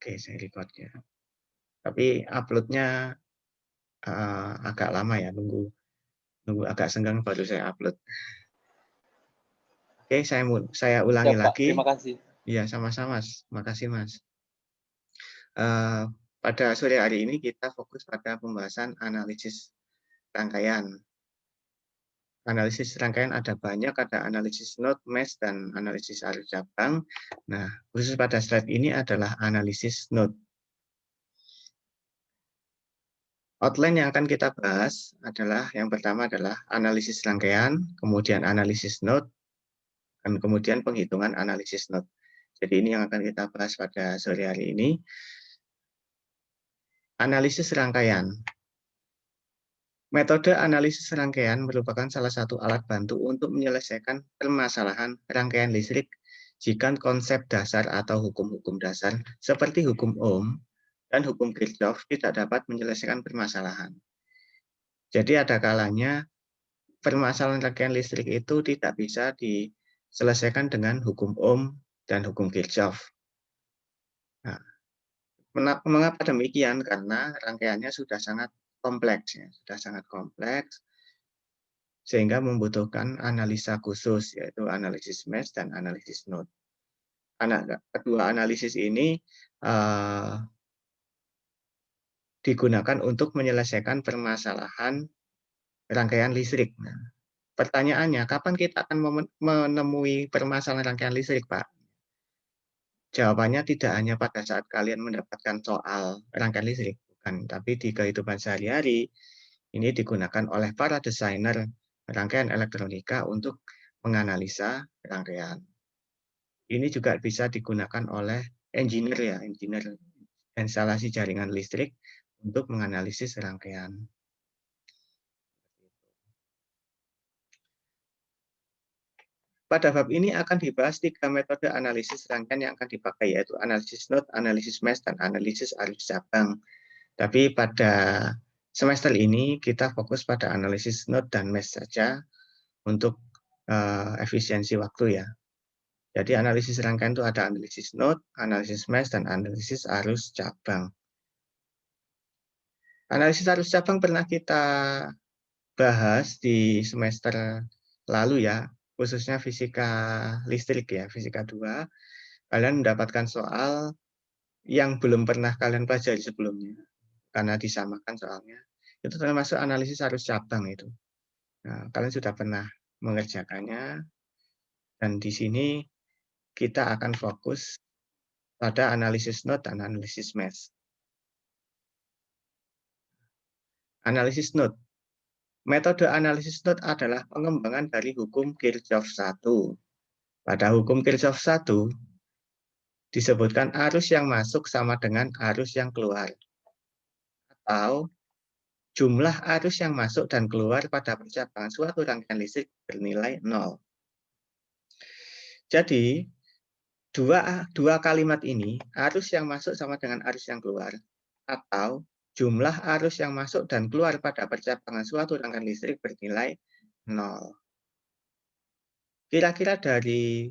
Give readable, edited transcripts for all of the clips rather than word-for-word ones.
Oke, saya record ya. Tapi upload-nya agak lama ya, nunggu agak senggang baru saya upload. Oke, saya ulangi Siap, Pak. lagi. Terima kasih. Iya, sama-sama, Mas. Makasih, Mas. Pada sore hari ini kita fokus pada pembahasan analisis rangkaian. Analisis rangkaian ada banyak, ada analisis node, mesh, dan analisis arus cabang. Nah, khusus pada slide ini adalah analisis node. Outline yang akan kita bahas adalah yang pertama adalah analisis rangkaian, kemudian analisis node, dan kemudian penghitungan analisis node. Jadi ini yang akan kita bahas pada sore hari ini. Analisis rangkaian. Metode analisis rangkaian merupakan salah satu alat bantu untuk menyelesaikan permasalahan rangkaian listrik jika konsep dasar atau hukum-hukum dasar seperti hukum Ohm dan hukum Kirchhoff tidak dapat menyelesaikan permasalahan. Jadi ada kalanya permasalahan rangkaian listrik itu tidak bisa diselesaikan dengan hukum Ohm dan hukum Kirchhoff. Nah, mengapa demikian? Karena rangkaiannya sudah sangat kompleks, ya, sudah sangat kompleks, sehingga membutuhkan analisa khusus, yaitu analisis mesh dan analisis node. Kedua analisis ini digunakan untuk menyelesaikan permasalahan rangkaian listrik. Nah, pertanyaannya, kapan kita akan menemui permasalahan rangkaian listrik, Pak? Jawabannya tidak hanya pada saat kalian mendapatkan soal rangkaian listrik, bukan, tapi di kehidupan sehari-hari ini digunakan oleh para desainer rangkaian elektronika untuk menganalisa rangkaian. Ini juga bisa digunakan oleh engineer instalasi jaringan listrik untuk menganalisis rangkaian. Pada bab ini akan dibahas 3 metode analisis rangkaian yang akan dipakai, yaitu analisis node, analisis mesh, dan analisis arus cabang. Tapi pada semester ini kita fokus pada analisis node dan mesh saja untuk efisiensi waktu ya. Jadi analisis rangkaian itu ada analisis node, analisis mesh, dan analisis arus cabang. Analisis arus cabang pernah kita bahas di semester lalu ya, khususnya fisika listrik ya, fisika 2. Kalian mendapatkan soal yang belum pernah kalian pelajari sebelumnya, karena disamakan soalnya. Itu termasuk analisis arus cabang itu. Nah, kalian sudah pernah mengerjakannya, dan di sini kita akan fokus pada analisis node dan analisis mesh. Analisis node. Metode analisis node adalah pengembangan dari hukum Kirchhoff 1. Pada hukum Kirchhoff 1 disebutkan arus yang masuk sama dengan arus yang keluar, atau jumlah arus yang masuk dan keluar pada percabangan suatu rangkaian listrik bernilai 0. Jadi, dua kalimat ini, arus yang masuk sama dengan arus yang keluar, atau jumlah arus yang masuk dan keluar pada percabangan suatu rangkaian listrik bernilai 0. Kira-kira dari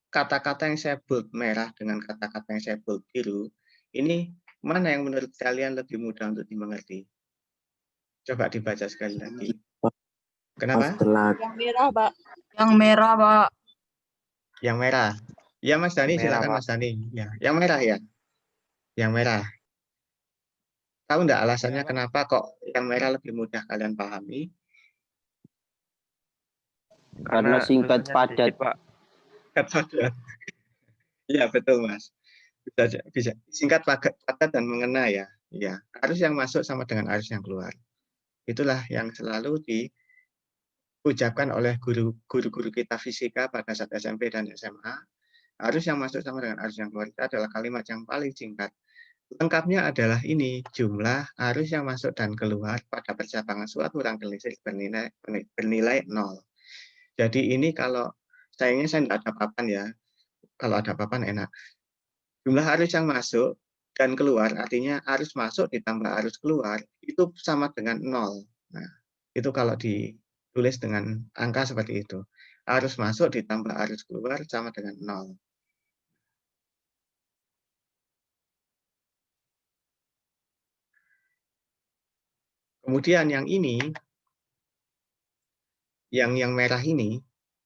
kata-kata yang saya bold merah dengan kata-kata yang saya bold biru, ini mana yang menurut kalian lebih mudah untuk dimengerti? Coba dibaca sekali lagi. Kenapa? Yang merah, Pak. Yang merah, Pak. Yang merah. Ya, Mas Dani, silakan Mas Dani. Ya, yang merah ya. Yang merah. Tahu enggak alasannya kenapa kok yang merah lebih mudah kalian pahami? Karena singkat padat, Pak. Iya, betul, Mas. Bisa singkat, padat, dan mengena ya. Ya, arus yang masuk sama dengan arus yang keluar. Itulah yang selalu diucapkan oleh guru-guru kita fisika pada saat SMP dan SMA. Arus yang masuk sama dengan arus yang keluar itu adalah kalimat yang paling singkat. Lengkapnya adalah ini, jumlah arus yang masuk dan keluar pada percabangan suatu rangkaian listrik bernilai 0. Jadi ini kalau sayangnya saya tidak ada papan ya. Kalau ada papan enak. Jumlah arus yang masuk dan keluar, artinya arus masuk ditambah arus keluar, itu sama dengan 0. Nah, itu kalau ditulis dengan angka seperti itu. Arus masuk ditambah arus keluar sama dengan 0. Kemudian yang ini, yang merah ini,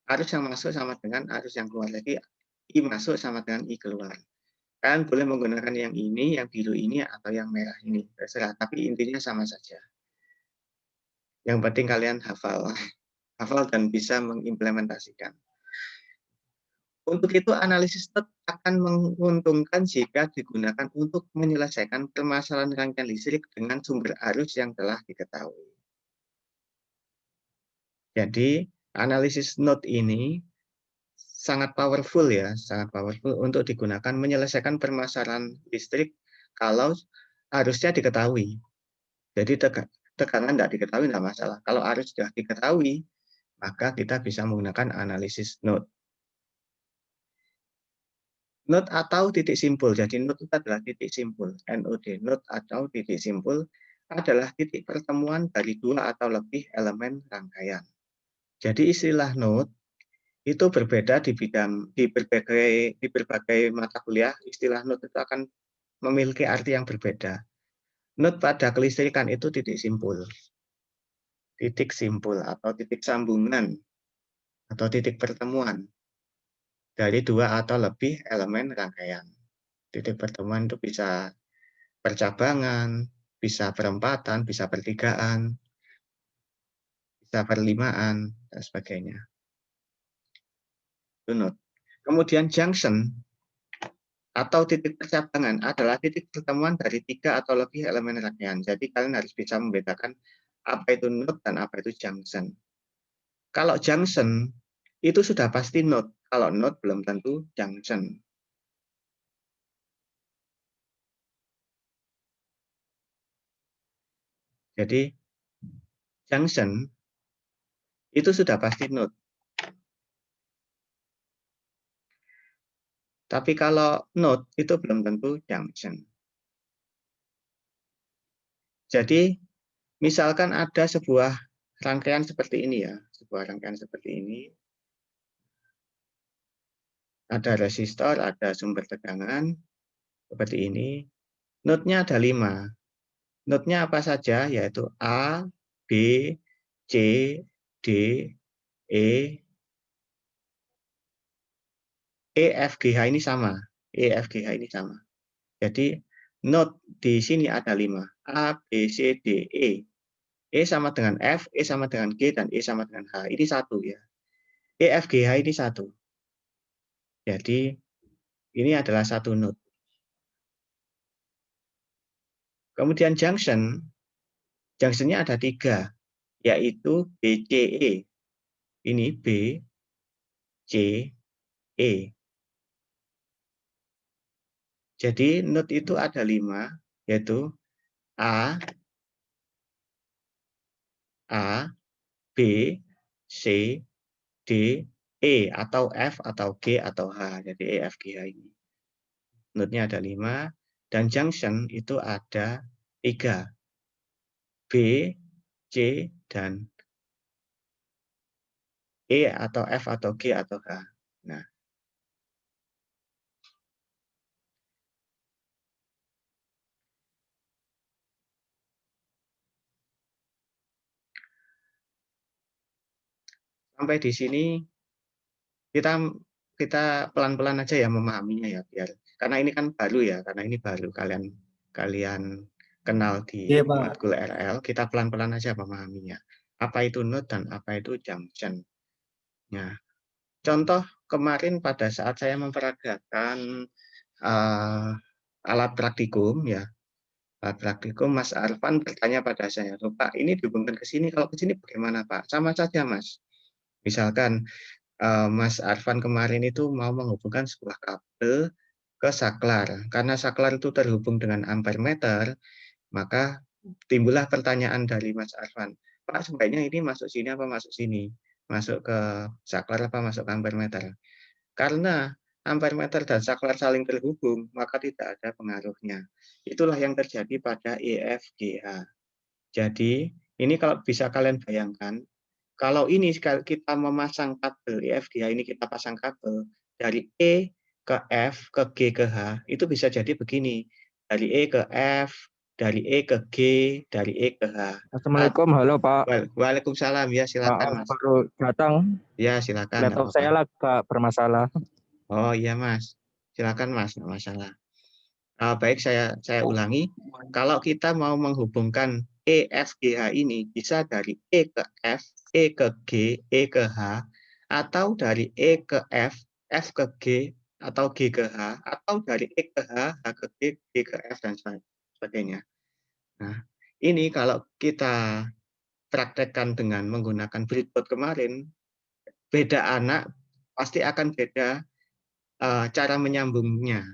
arus yang masuk sama dengan arus yang keluar. Jadi I masuk sama dengan I keluar. Kalian boleh menggunakan yang ini, yang biru ini, atau yang merah ini. Terserah, tapi intinya sama saja. Yang penting kalian hafal dan bisa mengimplementasikan. Untuk itu, analisis node akan menguntungkan jika digunakan untuk menyelesaikan permasalahan rangkaian listrik dengan sumber arus yang telah diketahui. Jadi, analisis node ini sangat powerful ya, sangat powerful untuk digunakan menyelesaikan permasalahan listrik kalau arusnya diketahui. Jadi tekanan tidak diketahui tidak masalah. Kalau arus sudah diketahui, maka kita bisa menggunakan analisis node. Node atau titik simpul. Jadi node itu adalah titik simpul. NOD, node atau titik simpul adalah titik pertemuan dari dua atau lebih elemen rangkaian. Jadi istilah node itu berbeda di berbagai mata kuliah. Istilah node itu akan memiliki arti yang berbeda. Node pada kelistrikan itu titik simpul atau titik sambungan atau titik pertemuan dari dua atau lebih elemen rangkaian. Titik pertemuan itu bisa percabangan, bisa perempatan, bisa pertigaan, bisa perlimaan, dan sebagainya. Itu node. Kemudian junction atau titik percabangan adalah titik pertemuan dari tiga atau lebih elemen rangkaian. Jadi kalian harus bisa membedakan apa itu node dan apa itu junction. Kalau junction itu sudah pasti node, kalau node belum tentu junction. Jadi junction itu sudah pasti node. Tapi kalau node itu belum tentu junction. Jadi misalkan ada sebuah rangkaian seperti ini ya, sebuah rangkaian seperti ini. Ada resistor, ada sumber tegangan, seperti ini. Node-nya ada 5. Node-nya apa saja? Yaitu A, B, C, D, E, F, G, H ini sama. E, F, G, H ini sama. Jadi node di sini ada 5. A, B, C, D, E. E sama dengan F, E sama dengan G, dan E sama dengan H. Ini satu ya. E, F, G, H ini satu. Jadi ini adalah satu node. Kemudian junction, junction-nya ada 3, yaitu BCE. Ini B, C, E. Jadi node itu ada 5, yaitu A, B, C, D, E, atau F, atau G, atau H. Jadi E, F, G, H ini. Node-nya ada 5, dan junction itu ada 3. B, C, dan E, atau F, atau G, atau H. Nah, sampai di sini kita pelan-pelan aja ya memahaminya ya, biar karena ini kan baru ya, karena ini baru kalian kenal di matkul RL, kita pelan-pelan aja memahaminya. Apa itu node dan apa itu junction. Nah, contoh kemarin pada saat saya memperagakan alat praktikum ya, alat praktikum, Mas Arfan bertanya pada saya, Pak, ini dihubungkan ke sini, kalau ke sini bagaimana Pak? Sama saja Mas. Misalkan Mas Arfan kemarin itu mau menghubungkan sebuah kabel ke saklar. Karena saklar itu terhubung dengan ampermeter, maka timbullah pertanyaan dari Mas Arfan, Pak, sebaiknya ini masuk sini apa masuk sini? Masuk ke saklar apa masuk ke ampermeter? Karena ampermeter dan saklar saling terhubung, maka tidak ada pengaruhnya. Itulah yang terjadi pada EFGH. Jadi, ini kalau bisa kalian bayangkan, kalau ini kita memasang kabel EFGH ini, kita pasang kabel dari E ke F, ke G, ke H, itu bisa jadi begini. Dari E ke F, dari E ke G, dari E ke H. Assalamualaikum, halo Pak. Waalaikumsalam, ya silakan Maaf Mas. baru datang. Ya silakan, nggak Laptop apa-apa. saya agak bermasalah. Oh iya Mas, silakan Mas, nggak masalah. Baik, saya ulangi. Kalau kita mau menghubungkan E, F, G, H ini bisa dari E ke F, E ke G, E ke H, atau dari E ke F ke G, atau G ke H, atau dari E ke H, H ke G, G ke F, dan sebagainya. Nah, ini kalau kita praktekkan dengan menggunakan breadboard kemarin, beda anak pasti akan beda cara menyambungnya.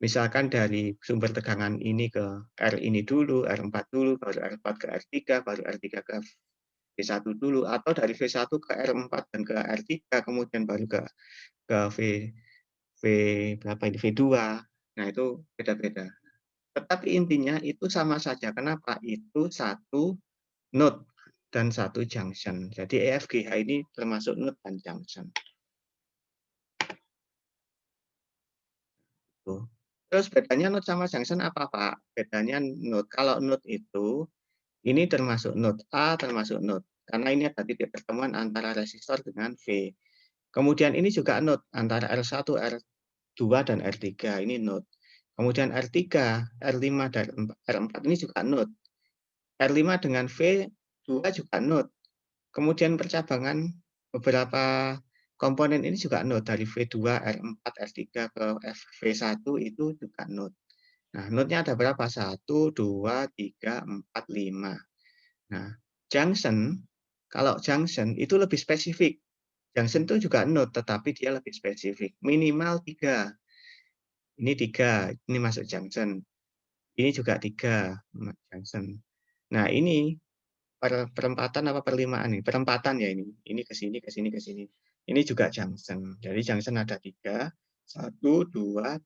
Misalkan dari sumber tegangan ini ke R ini dulu, R4 dulu, baru R4 ke R3, baru R3 ke V1 dulu, atau dari V1 ke R4 dan ke R3, kemudian baru ke V berapa ini, V2. Nah, itu beda-beda. Tetapi intinya itu sama saja. Kenapa? Itu satu node dan satu junction. Jadi EFGH ini termasuk node dan junction. Tuh. Terus bedanya node sama junction apa, Pak? Bedanya node. Kalau node itu, ini termasuk node A, termasuk node. Karena ini ada titik pertemuan antara resistor dengan V. Kemudian ini juga node antara R1, R2, dan R3. Ini node. Kemudian R3, R5, dan R4 ini juga node. R5 dengan V2 juga node. Kemudian percabangan beberapa komponen ini juga node dari V2, R4, R3 ke V1 itu juga node. Nah, node-nya ada berapa? 1, 2, 3, 4, 5. Nah, junction, kalau junction itu lebih spesifik. Junction itu juga node, tetapi dia lebih spesifik. Minimal 3. Ini 3, ini masuk junction. Ini juga 3, junction. Nah, ini perempatan apa perlimaan nih? Perempatan ya ini. Ini ke sini, ke sini, ke sini. Ini juga junction. Jadi junction ada 3. 1, 2,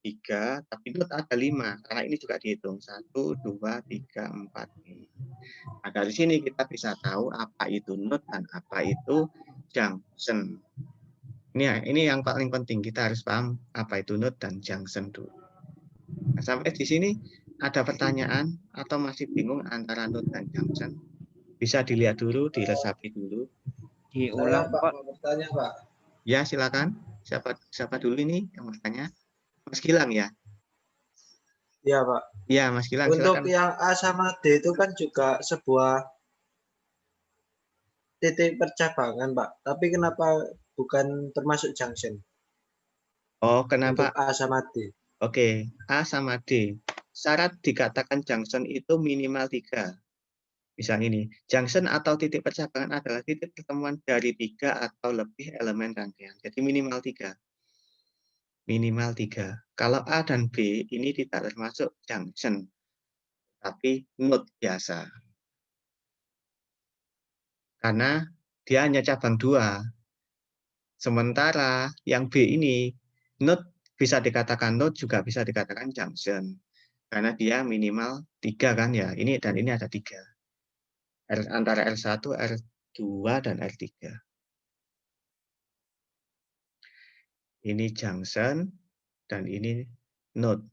3. Tapi node ada 5. Karena ini juga dihitung. 1, 2, 3, 4, 5. Nah, dari sini kita bisa tahu apa itu node dan apa itu junction. Ini yang paling penting. Kita harus paham apa itu node dan junction dulu. Nah, sampai di sini ada pertanyaan atau masih bingung antara node dan junction? Bisa dilihat dulu, diresapi dulu. Diulang Pak. Mau bertanya Pak. Ya silakan. Siapa dulu ini yang bertanya? Mas Gilang ya? Iya Pak. Ya Mas Gilang Untuk silakan. yang A sama D itu kan juga sebuah titik percabangan Pak. Tapi kenapa bukan termasuk junction Oh untuk kenapa? A sama D? Oke, A sama D. Syarat dikatakan junction itu minimal 3. Misalnya ini, junction atau titik percabangan adalah titik pertemuan dari 3 atau lebih elemen rangkaian. Jadi minimal 3. Minimal 3. Kalau A dan B ini tidak termasuk junction, tapi node biasa. Karena dia hanya cabang 2. Sementara yang B ini, node bisa dikatakan node, juga bisa dikatakan junction. Karena dia minimal 3 kan ya. Ini dan ini ada 3. Antara R1, R2, dan R3. Ini junction, dan ini node.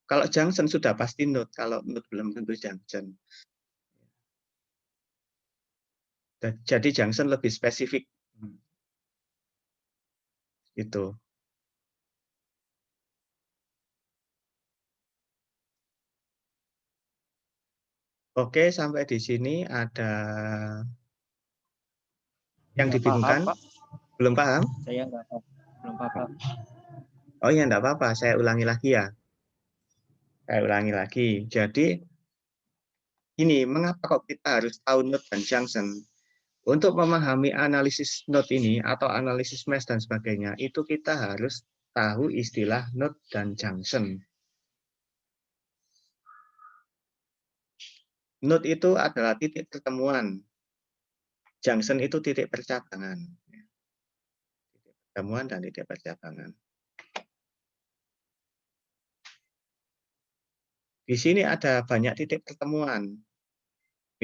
Kalau junction sudah pasti node, kalau node belum tentu junction. Jadi junction lebih spesifik. Itu. Oke, sampai di sini ada yang Nggak dibingungkan? paham, Pak. Belum paham? Saya nggak paham. Belum paham. Oh ya, enggak apa-apa. Saya ulangi lagi ya. Saya ulangi lagi. Jadi, ini mengapa kok kita harus tahu node dan junction? Untuk memahami analisis node ini atau analisis mesh dan sebagainya, itu kita harus tahu istilah node dan junction. Node itu adalah titik pertemuan. Junction itu titik percabangan. Titik pertemuan dan titik percabangan. Di sini ada banyak titik pertemuan.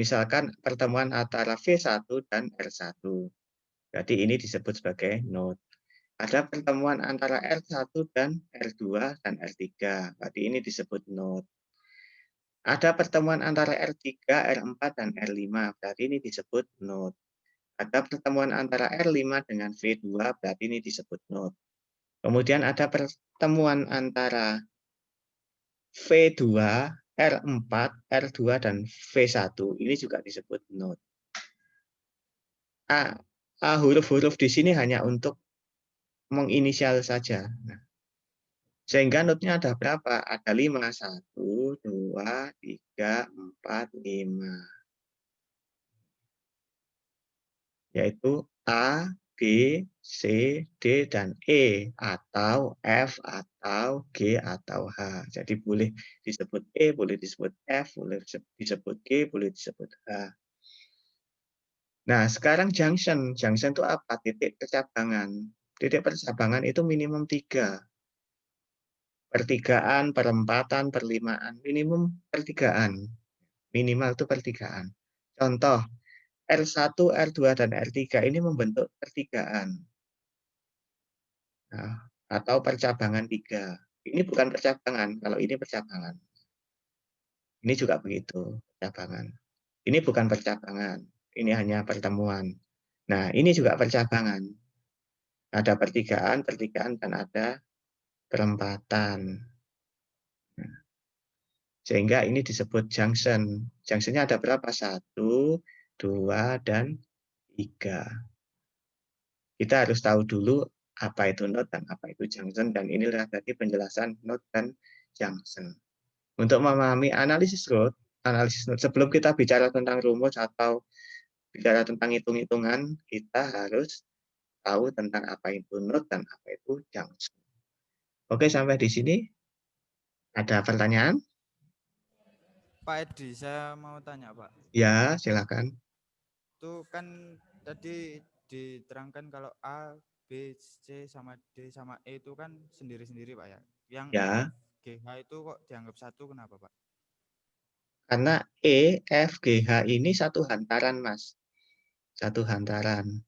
Misalkan pertemuan antara V1 dan R1. Jadi ini disebut sebagai node. Ada pertemuan antara R1 dan R2 dan R3. Berarti ini disebut node. Ada pertemuan antara R3, R4, dan R5, berarti ini disebut node. Ada pertemuan antara R5 dengan V2, berarti ini disebut node. Kemudian ada pertemuan antara V2, R4, R2, dan V1, ini juga disebut node. Huruf-huruf di sini hanya untuk menginisial saja. Nah, sehingga node-nya ada berapa? Ada 5. 1, 2, 3, 4, 5. Yaitu A, B, C, D, dan E, atau F, atau G, atau H. Jadi boleh disebut E, boleh disebut F, boleh disebut G, boleh disebut H. Nah, sekarang junction. Junction itu apa? Titik percabangan. Titik percabangan itu minimum 3. Pertigaan, perempatan, perlimaan. Minimum pertigaan. Minimal itu pertigaan. Contoh, R1, R2, dan R3 ini membentuk pertigaan. Nah, atau percabangan 3. Ini bukan percabangan, kalau ini percabangan. Ini juga begitu, percabangan. Ini bukan percabangan, ini hanya pertemuan. Nah, ini juga percabangan. Ada pertigaan, dan ada perempatan. Sehingga ini disebut junction. Junctionnya ada berapa? 1, 2, dan 3. Kita harus tahu dulu apa itu node dan apa itu junction, dan inilah tadi penjelasan node dan junction. Untuk memahami analisis node, sebelum kita bicara tentang rumus atau bicara tentang hitung-hitungan, kita harus tahu tentang apa itu node dan apa itu junction. Oke, sampai di sini. Ada pertanyaan? Pak Edi, saya mau tanya Pak. Ya, silakan. Itu kan tadi diterangkan kalau A, B, C, sama D, sama E itu kan sendiri-sendiri Pak ya. Yang Ya. F, G, H itu kok dianggap satu, kenapa Pak? Karena E, F, G, H ini satu hantaran, Mas. Satu hantaran.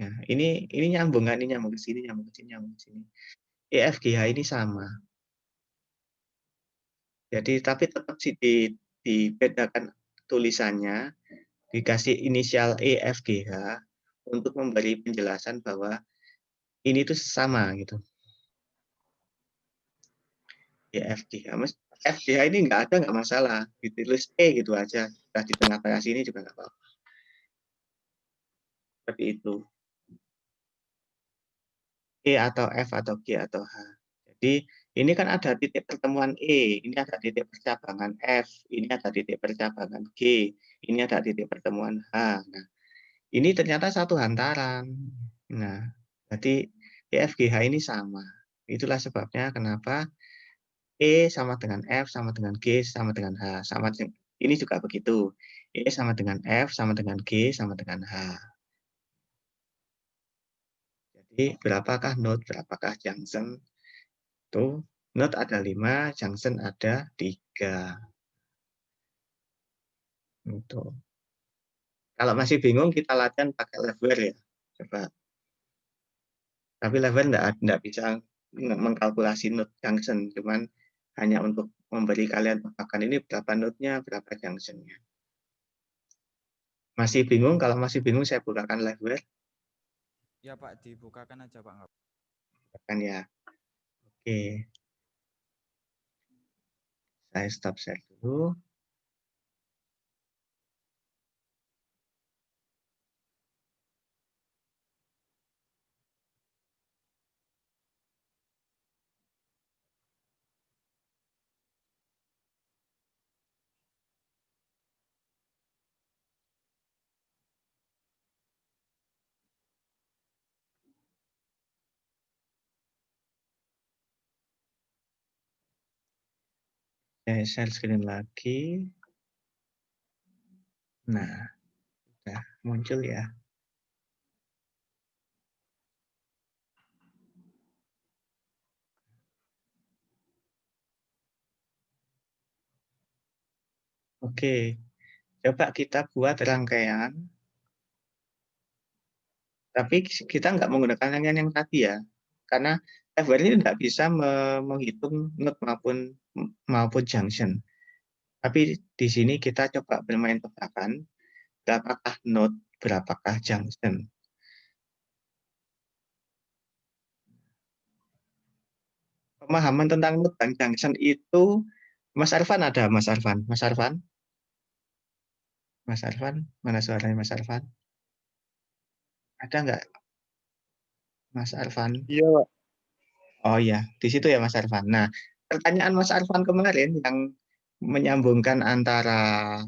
Ya, ini nyambung kan, ini nyambung ke sini, nyambung ke sini, nyambung ke sini. E, F, G, H ini sama. Jadi tapi tetap sih dibedakan tulisannya, dikasih inisial E, F, G, H untuk memberi penjelasan bahwa ini tuh sama gitu. E, F, G, H. Mas, F, G, H ini nggak masalah. Ditulis E gitu aja. Nah, di tengah-tengah sini juga nggak apa-apa. Seperti itu. E atau F atau G atau H. Jadi ini kan ada titik pertemuan E, ini ada titik percabangan F, ini ada titik percabangan G, ini ada titik pertemuan H. Nah, ini ternyata satu hantaran. Nah, jadi EFGH ini sama. Itulah sebabnya kenapa E sama dengan F sama dengan G sama dengan H. Ini juga begitu. E sama dengan F sama dengan G sama dengan H. Jadi berapakah node, berapakah junction? Tuh, node ada 5, junction ada 3. Untuk kalau masih bingung, kita latihan pakai lever ya. Coba. Tapi lever enggak bisa mengkalkulasi node junction, cuman hanya untuk memberi kalian tebakan ini berapa node-nya, berapa junction-nya. Masih bingung? Kalau masih bingung, saya bukakan lever. Ya Pak, dibukakan aja Pak. Bukakan ya. Oke. Saya stop share dulu. Saya share screen lagi. Nah, sudah muncul ya. Oke, coba kita buat rangkaian. Tapi kita nggak menggunakan rangkaian yang tadi ya. Karena lever ini tidak bisa menghitung node maupun junction. Tapi di sini kita coba bermain tebakan, berapakah node, berapakah junction. Pemahaman tentang node dan junction itu, Mas Arfan ada, Mas Arfan? Mas Arfan? Mas Arfan? Mana suaranya Mas Arfan? Ada nggak, Mas Arfan? Iya, Pak. Oh iya, di situ ya Mas Arfan. Nah, pertanyaan Mas Arfan kemarin yang menyambungkan antara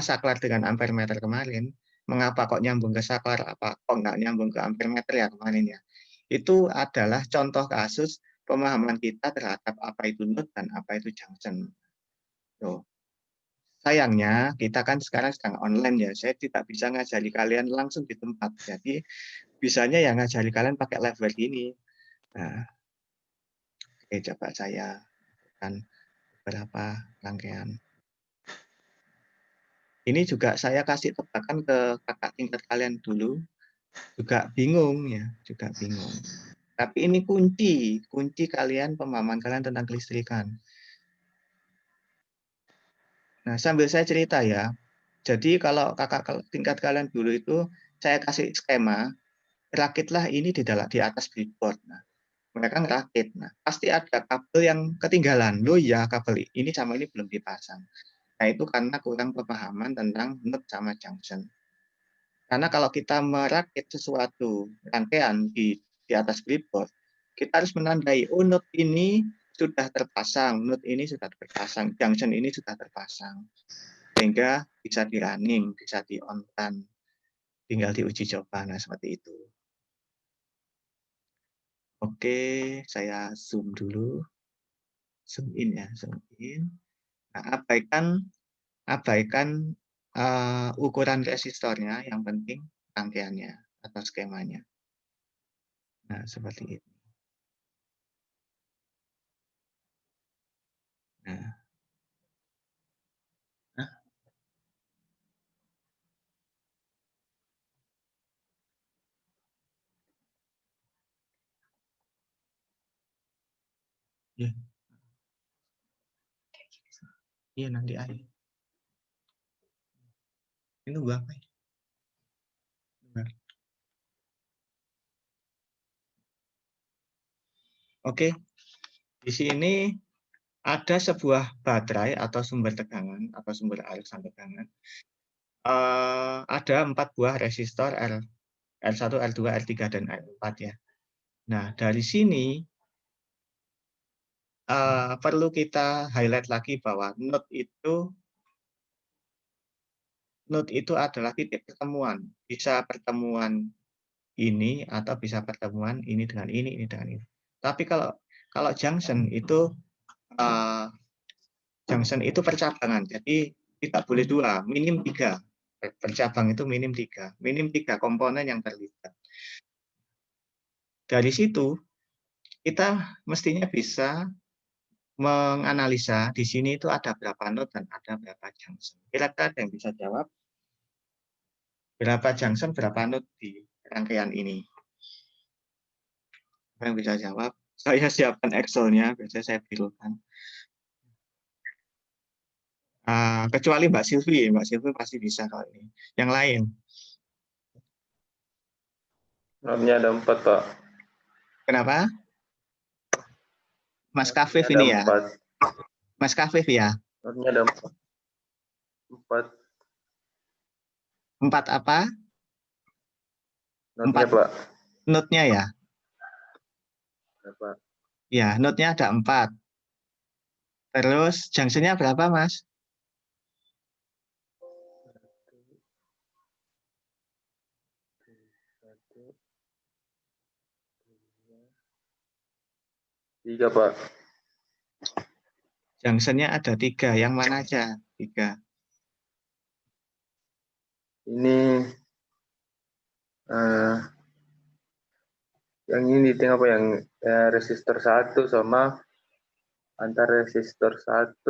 saklar dengan ampere meter kemarin, mengapa kok nyambung ke saklar, apa kok nggak nyambung ke ampere meter ya kemarin ya? Itu adalah contoh kasus pemahaman kita terhadap apa itu node dan apa itu junction. Tuh. Sayangnya kita kan sekarang sedang online ya, saya tidak bisa ngajari kalian langsung di tempat. Jadi bisanya yang ngajari kalian pakai live ini. Nah, oke, coba saya akan beberapa rangkaian. Ini juga saya kasih tebakan ke kakak tingkat kalian dulu, juga bingung ya, juga bingung. Tapi ini kunci kalian, pemahaman kalian tentang kelistrikan. Nah, sambil saya cerita ya, jadi kalau kakak tingkat kalian dulu itu, saya kasih skema, rakitlah ini di atas breadboard. Nah, mereka ngerakit. Nah, pasti ada kabel yang ketinggalan. Loh ya, kabel ini sama ini belum dipasang. Nah, itu karena kurang pemahaman tentang node sama junction. Karena kalau kita merakit sesuatu rangkaian di atas breadboard, kita harus menandai, oh node ini sudah terpasang, node ini sudah terpasang, junction ini sudah terpasang. Sehingga bisa di running, bisa di on run, tinggal diuji coba. Nah, seperti itu. Oke, saya zoom dulu. Zoom in ya, zoom in. Nah, abaikan ukuran resistornya, yang penting rangkaiannya atau skemanya. Nah, seperti itu. Nah. Ya. Iya, nanti aja. Ini nunggu apa ya? Oke, di sini ada sebuah baterai atau sumber tegangan atau sumber aliran tegangan. Ada 4 buah resistor R1, R2, R3, dan R4 ya. Nah, dari sini perlu kita highlight lagi bahwa node itu adalah titik pertemuan. Bisa pertemuan ini atau bisa pertemuan ini dengan ini dengan ini. Tapi kalau junction itu percabangan. Jadi tidak boleh 2, minim 3. Percabang itu minim 3. Minim 3 komponen yang terlibat. Dari situ kita mestinya bisa menganalisa di sini itu ada berapa node dan ada berapa junction. Kira-kira ada yang bisa jawab? Berapa junction, berapa node di rangkaian ini? Yang bisa jawab? Saya siapkan Excel-nya, biasanya saya birukan. Kecuali Mbak Silvi pasti bisa kalau ini. Yang lain? Node-nya ada 4, Pak. Kenapa? Mas Kafif Node-nya ini ada ya? 4. Mas Kafif ya? Node-nya ada 4. 4 apa? Node-nya, 4 Pak. node-nya ya? Ada, Pak. Ya, node-nya ada 4. Terus junction-nya berapa, Mas? 3, Pak. Junction-nya ada 3. Yang mana aja? 3. Ini yang ini tengok apa yang resistor 1 sama antar resistor 1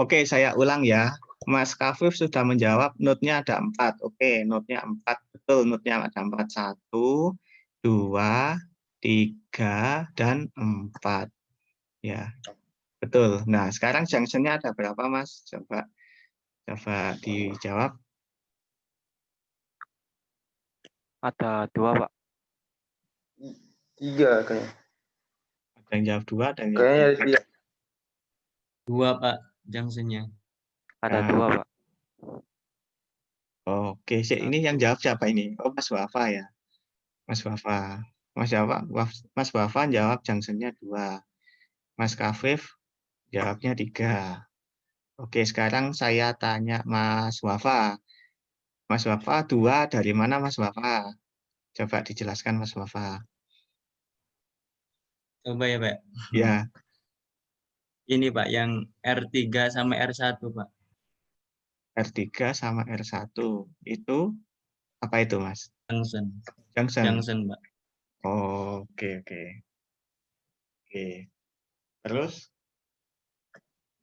Oke, saya ulang ya. Mas Kafif sudah menjawab node-nya ada 4. Oke, node-nya 4. Betul, node-nya ada 4. 1, 2, 3, dan 4. Ya, betul. Nah, sekarang junction-nya ada berapa, Mas? Coba dijawab. Ada 2, Pak. 3 kayaknya. Ada yang jawab 2, ada yang jawab Kayaknya 3. dia. 2 Pak junction-nya. Ada Nah. 2, Pak. Oke, ini yang jawab siapa ini? Oh, Mas Wafa ya. Mas Wafa. Mas Wafa jawab junction-nya 2. Mas Kafif jawabnya 3. Oke, sekarang saya tanya Mas Wafa. Mas Wafa, 2 dari mana Mas Wafa? Coba dijelaskan Mas Wafa. Coba ya Pak. Ya, Ini Pak yang R3 sama R1 Pak. R3 sama R1. Itu apa itu, Mas? Junction. Junction. Junction Pak. Oh, oke. Terus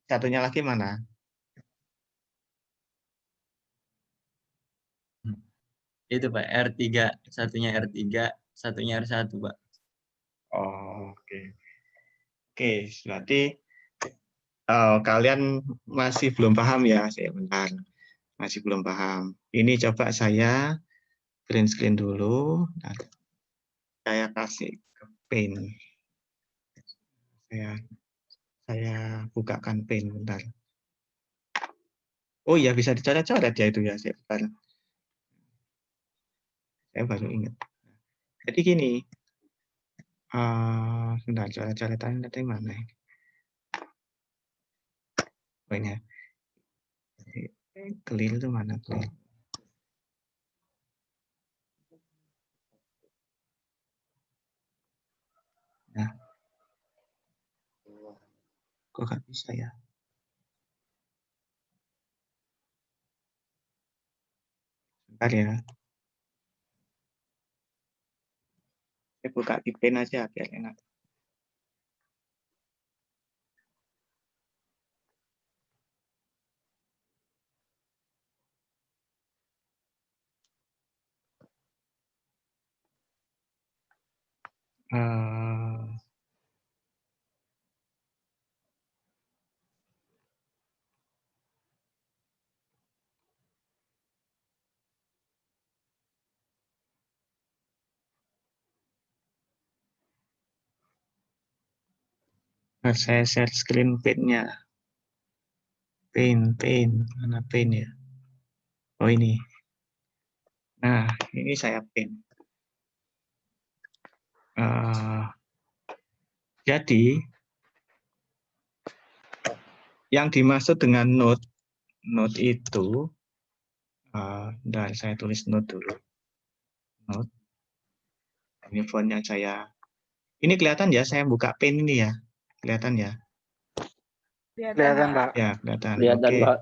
satunya lagi mana? Itu Pak R3, satunya R3, satunya R1 Pak. Oh, oke. Oke, berarti kalian masih belum paham ya, bentar. Masih belum paham. Ini coba saya print screen dulu. Nah, saya kasih ke Paint. Saya bukakan Paint bentar. Oh iya, bisa dicoret-coret ya itu ya, bentar. Saya baru ingat. Jadi gini, bentar, coret-coretan dari mana ini? Oh ini ya. Clear itu mana? Clear. Nah. Kok nggak bisa ya? Bentar ya. Saya buka di Paint aja biar enak. Saya share screen Paint-nya. Paint, mana Paint ya? Oh ini. Nah, ini saya Paint. Jadi yang dimaksud dengan node itu, dan saya tulis node dulu. Node. Ini fontnya saya. Ini kelihatan ya, saya buka Paint ini ya. Kelihatan ya? Kelihatan, Pak. Ya, kelihatan. Kelihatan, Oke. Pak.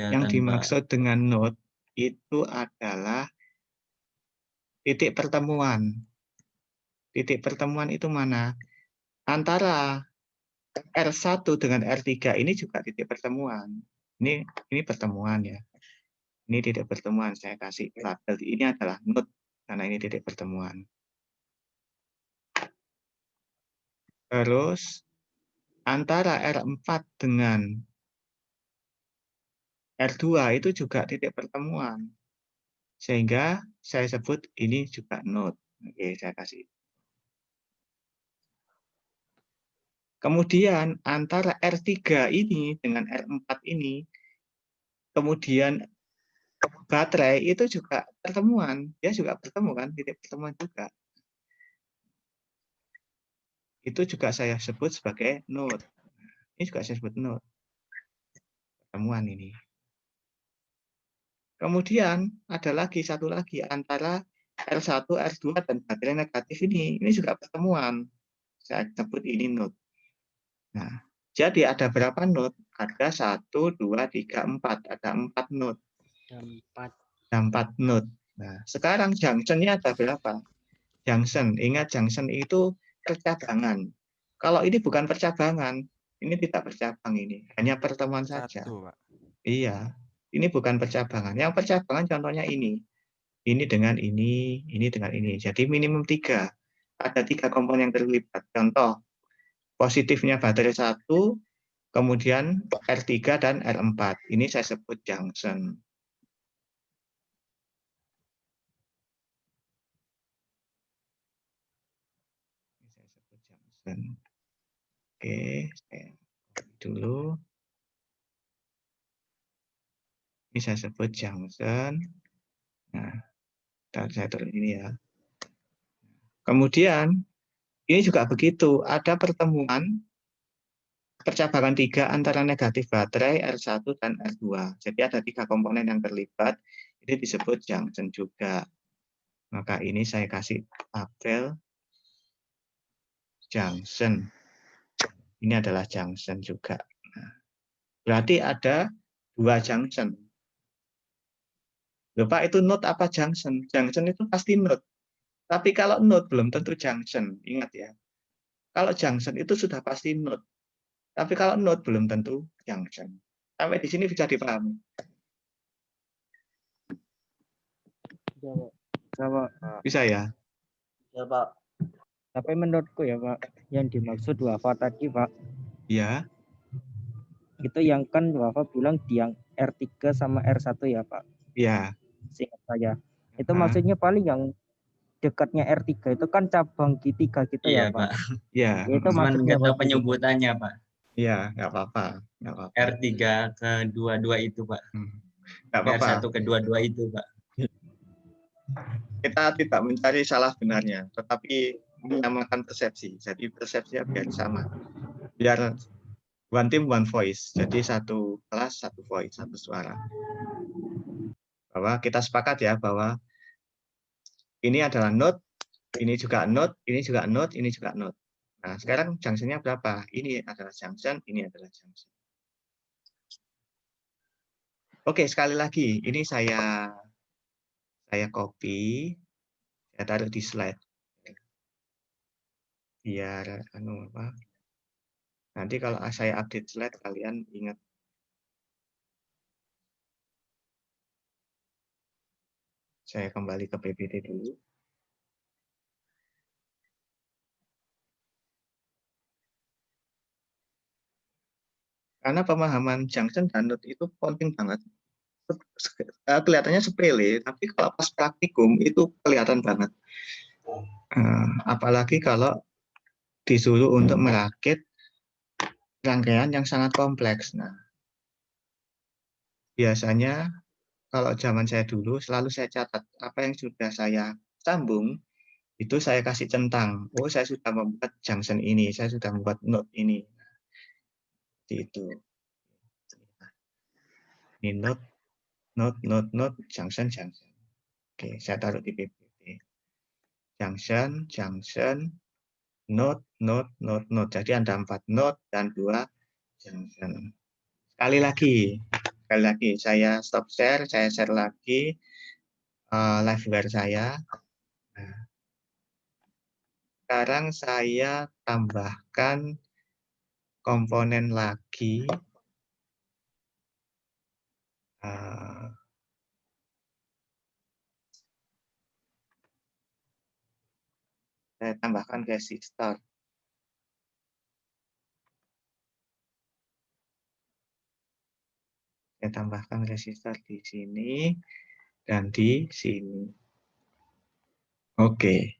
Yang dimaksud dengan node itu adalah titik pertemuan. Titik pertemuan itu mana? Antara R1 dengan R3 ini juga titik pertemuan. Ini pertemuan ya. Ini titik pertemuan, saya kasih label. Ini adalah node karena ini titik pertemuan. Terus antara R4 dengan R2 itu juga titik pertemuan. Sehingga saya sebut ini juga node. Oke, saya kasih. Kemudian antara R3 ini dengan R4 ini, kemudian baterai itu juga pertemuan. Dia juga bertemu kan, titik pertemuan juga. Itu juga saya sebut sebagai node. Ini juga saya sebut node. Pertemuan ini. Kemudian ada lagi satu lagi antara R1, R2 dan baterai negatif ini. Ini juga pertemuan. Saya sebut ini node. Nah, jadi ada berapa node? Ada 1, 2, 3, 4. Ada 4 node. 4 node. Nah, sekarang junction-nya ada berapa? Junction. Ingat junction itu percabangan. Kalau ini bukan percabangan, ini tidak bercabang ini. Hanya pertemuan saja. Satu, Pak. Iya. Ini bukan percabangan. Yang percabangan contohnya ini. ini dengan ini dengan ini. Jadi minimum 3. Ada 3 komponen yang terlibat. Contoh, positifnya baterai 1, kemudian R3 dan R4. Ini saya sebut junction. Saya sebut junction. Oke, saya dulu. Ini saya sebut junction. Nah, saya turun ini ya. Kemudian, ini juga begitu. Ada pertemuan percabangan 3 antara negatif baterai R1 dan R2. Jadi ada 3 komponen yang terlibat. Ini disebut junction juga. Maka ini saya kasih tabel junction. Ini adalah junction juga. Nah, berarti ada 2 junction. Loh, Pak, itu node apa junction? Junction itu pasti node. Tapi kalau node belum tentu junction. Ingat ya. Kalau junction itu sudah pasti node. Tapi kalau node belum tentu junction. Sampai di sini bisa dipahami. Bisa ya? Ya, Pak. Tapi menurutku ya Pak, yang dimaksud wafa tadi Pak, Ya. itu yang kan wafa bilang di yang R3 sama R1 ya Pak, Ya. seingat saya. Itu maksudnya paling yang dekatnya R3 itu kan cabang Q3 gitu Iya, ya Pak. Pak. Ya. Itu Cuman maksudnya nggak tahu Pak. penyebutannya, Pak. Iya, nggak apa-apa. Nggak apa-apa. R3 ke 22 itu, Pak. Nggak apa-apa. R1 ke 22 itu, Pak. Kita tidak mencari salah benarnya, tetapi menyamakan persepsi. Jadi persepsinya biar sama. Biar one team, one voice. Jadi satu kelas, satu voice, satu suara. Bahwa kita sepakat ya, bahwa ini adalah node, ini juga node, ini juga node, ini juga node. Nah, sekarang junctionnya berapa? Ini adalah junction, ini adalah junction. Oke, sekali lagi, ini saya copy, saya taruh di slide. Biar nanti kalau saya update slide kalian ingat. Saya kembali ke PPT dulu. Karena pemahaman junction dan node itu penting banget. Kelihatannya sepele, tapi kalau pas praktikum itu kelihatan banget. Apalagi kalau disuruh untuk merakit rangkaian yang sangat kompleks. Nah, biasanya kalau zaman saya dulu selalu saya catat apa yang sudah saya sambung itu saya kasih centang. Oh, saya sudah membuat junction ini, saya sudah membuat node ini. Itu. Ini node, junction. Oke, saya taruh di PPT. Junction, node. Jadi ada 4 node dan 2 junction. Sekali lagi, saya stop share, saya share lagi liveware saya. Nah, sekarang saya tambahkan komponen lagi. Saya tambahkan resistor. Saya tambahkan resistor di sini dan di sini. Oke.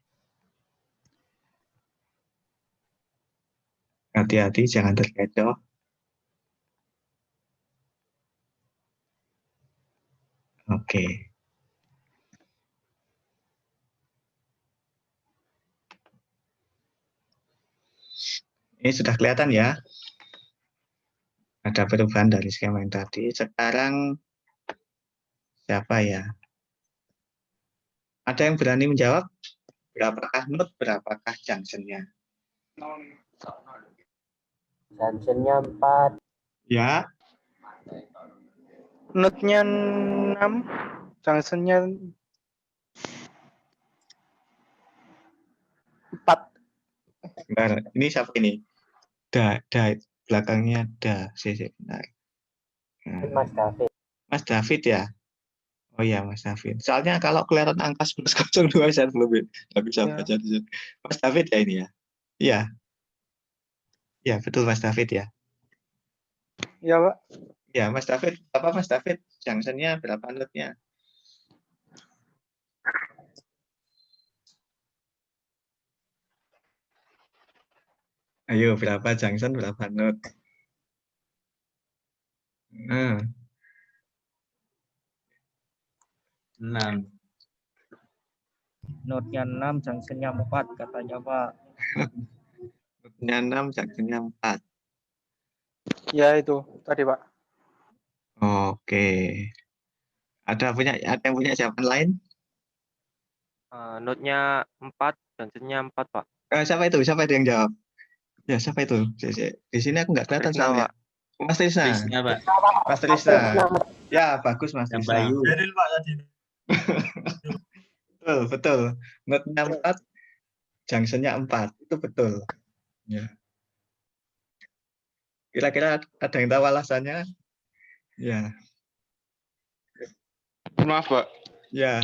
Hati-hati jangan terkecoh. Oke. Ini sudah kelihatan ya. Ada perubahan dari skema yang tadi. Sekarang siapa ya? Ada yang berani menjawab? Berapakah node, berapakah junction-nya? Junction-nya 4. Ya. Node-nya 6, junction-nya 4. Bentar, ini siapa ini? Belakangnya da. Benar. Mas David. Mas David ya? Oh iya Mas David. Soalnya kalau kelihatan angka 1102 saya belum nggak bisa Ya. baca di sini. Mas David ya ini ya. Iya, iya betul Mas David ya. Iya, Pak. Ya Mas David, apa Mas David? Junction-nya berapa node-nya? Ayo berapa junction berapa node? Nah, 6. Node-nya 6, junction-nya 4 katanya Pak. node-nya 6, junction-nya 4. Ya itu tadi, Pak. Oke. Ada yang punya jawaban lain? Node-nya 4, junction-nya 4, Pak. Siapa itu? Siapa itu yang jawab? Ya, siapa itu? Di sini aku nggak kelihatan Trisna, soalnya. Pak. Mas Trisna. Trisna, Pak. Mas Trisna. Ya, bagus Mas Yang Trisna. Bayu. Betul, betul. Node-nya 4, junction-nya 4. Itu betul. Ya. Kira-kira ada yang tahu alasannya? Ya, Maaf, Pak. ya.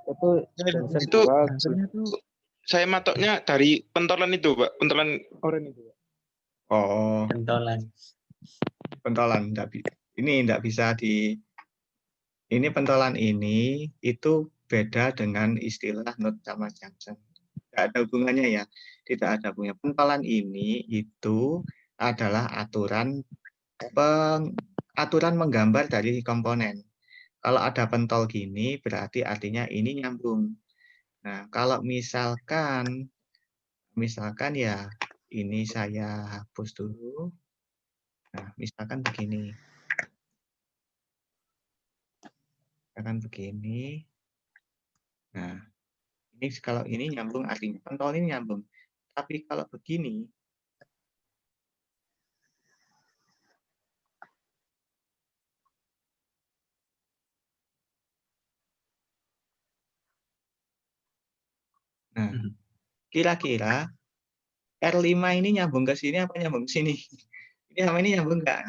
Itu junction Itu 2. saya matoknya dari pentolan itu, Pak. Pentolan oren itu, Pak. Oh, Pentolan. pentolan. Ini enggak bisa ini pentolan ini itu beda dengan istilah node sama junction. Tidak ada hubungannya ya. Tidak ada hubungannya. Pentolan ini itu adalah aturan menggambar dari komponen. Kalau ada pentol gini berarti artinya ini nyambung. Nah, kalau misalkan ya ini saya hapus dulu. Nah, misalkan begini. Misalkan begini. Nah, ini kalau ini nyambung artinya pentol ini nyambung. Tapi kalau begini, nah, kira-kira R5 ini nyambung ke sini apa nyambung ke sini? Ini sama ini nyambung enggak?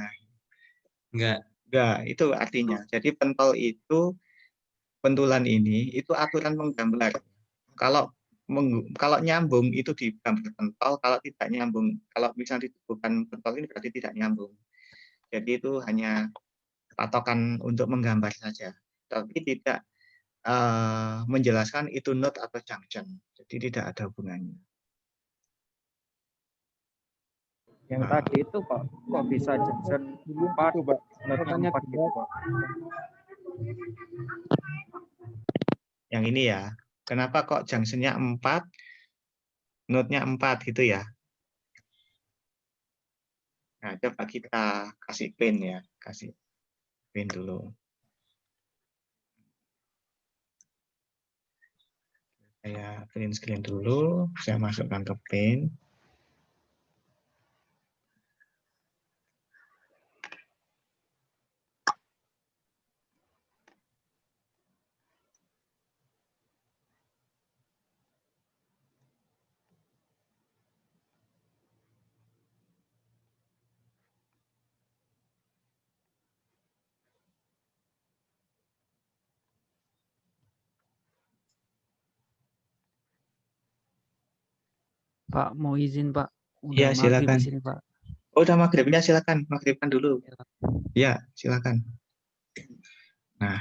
Enggak. Enggak, itu artinya. Jadi pentulan ini itu aturan menggambar. Kalau nyambung itu di gambar pentol, kalau tidak nyambung, kalau misalnya bukan pentol ini berarti tidak nyambung. Jadi itu hanya patokan untuk menggambar saja, tapi tidak menjelaskan itu node atau junction. Jadi tidak ada hubungannya. Yang tadi itu kok bisa junction 4, node-nya 4 gitu, Pak. Yang ini ya, kenapa kok junction-nya 4, node-nya 4 gitu ya? Nah, coba kita kasih pin ya, kasih pin dulu. Saya print screen dulu, saya masukkan ke pin. Pak, mau izin Pak. Iya, Udah maghrib silakan. di sini Pak. Oh, udah maghribnya, silakan. Maghribkan dulu. Ya, silakan. Nah,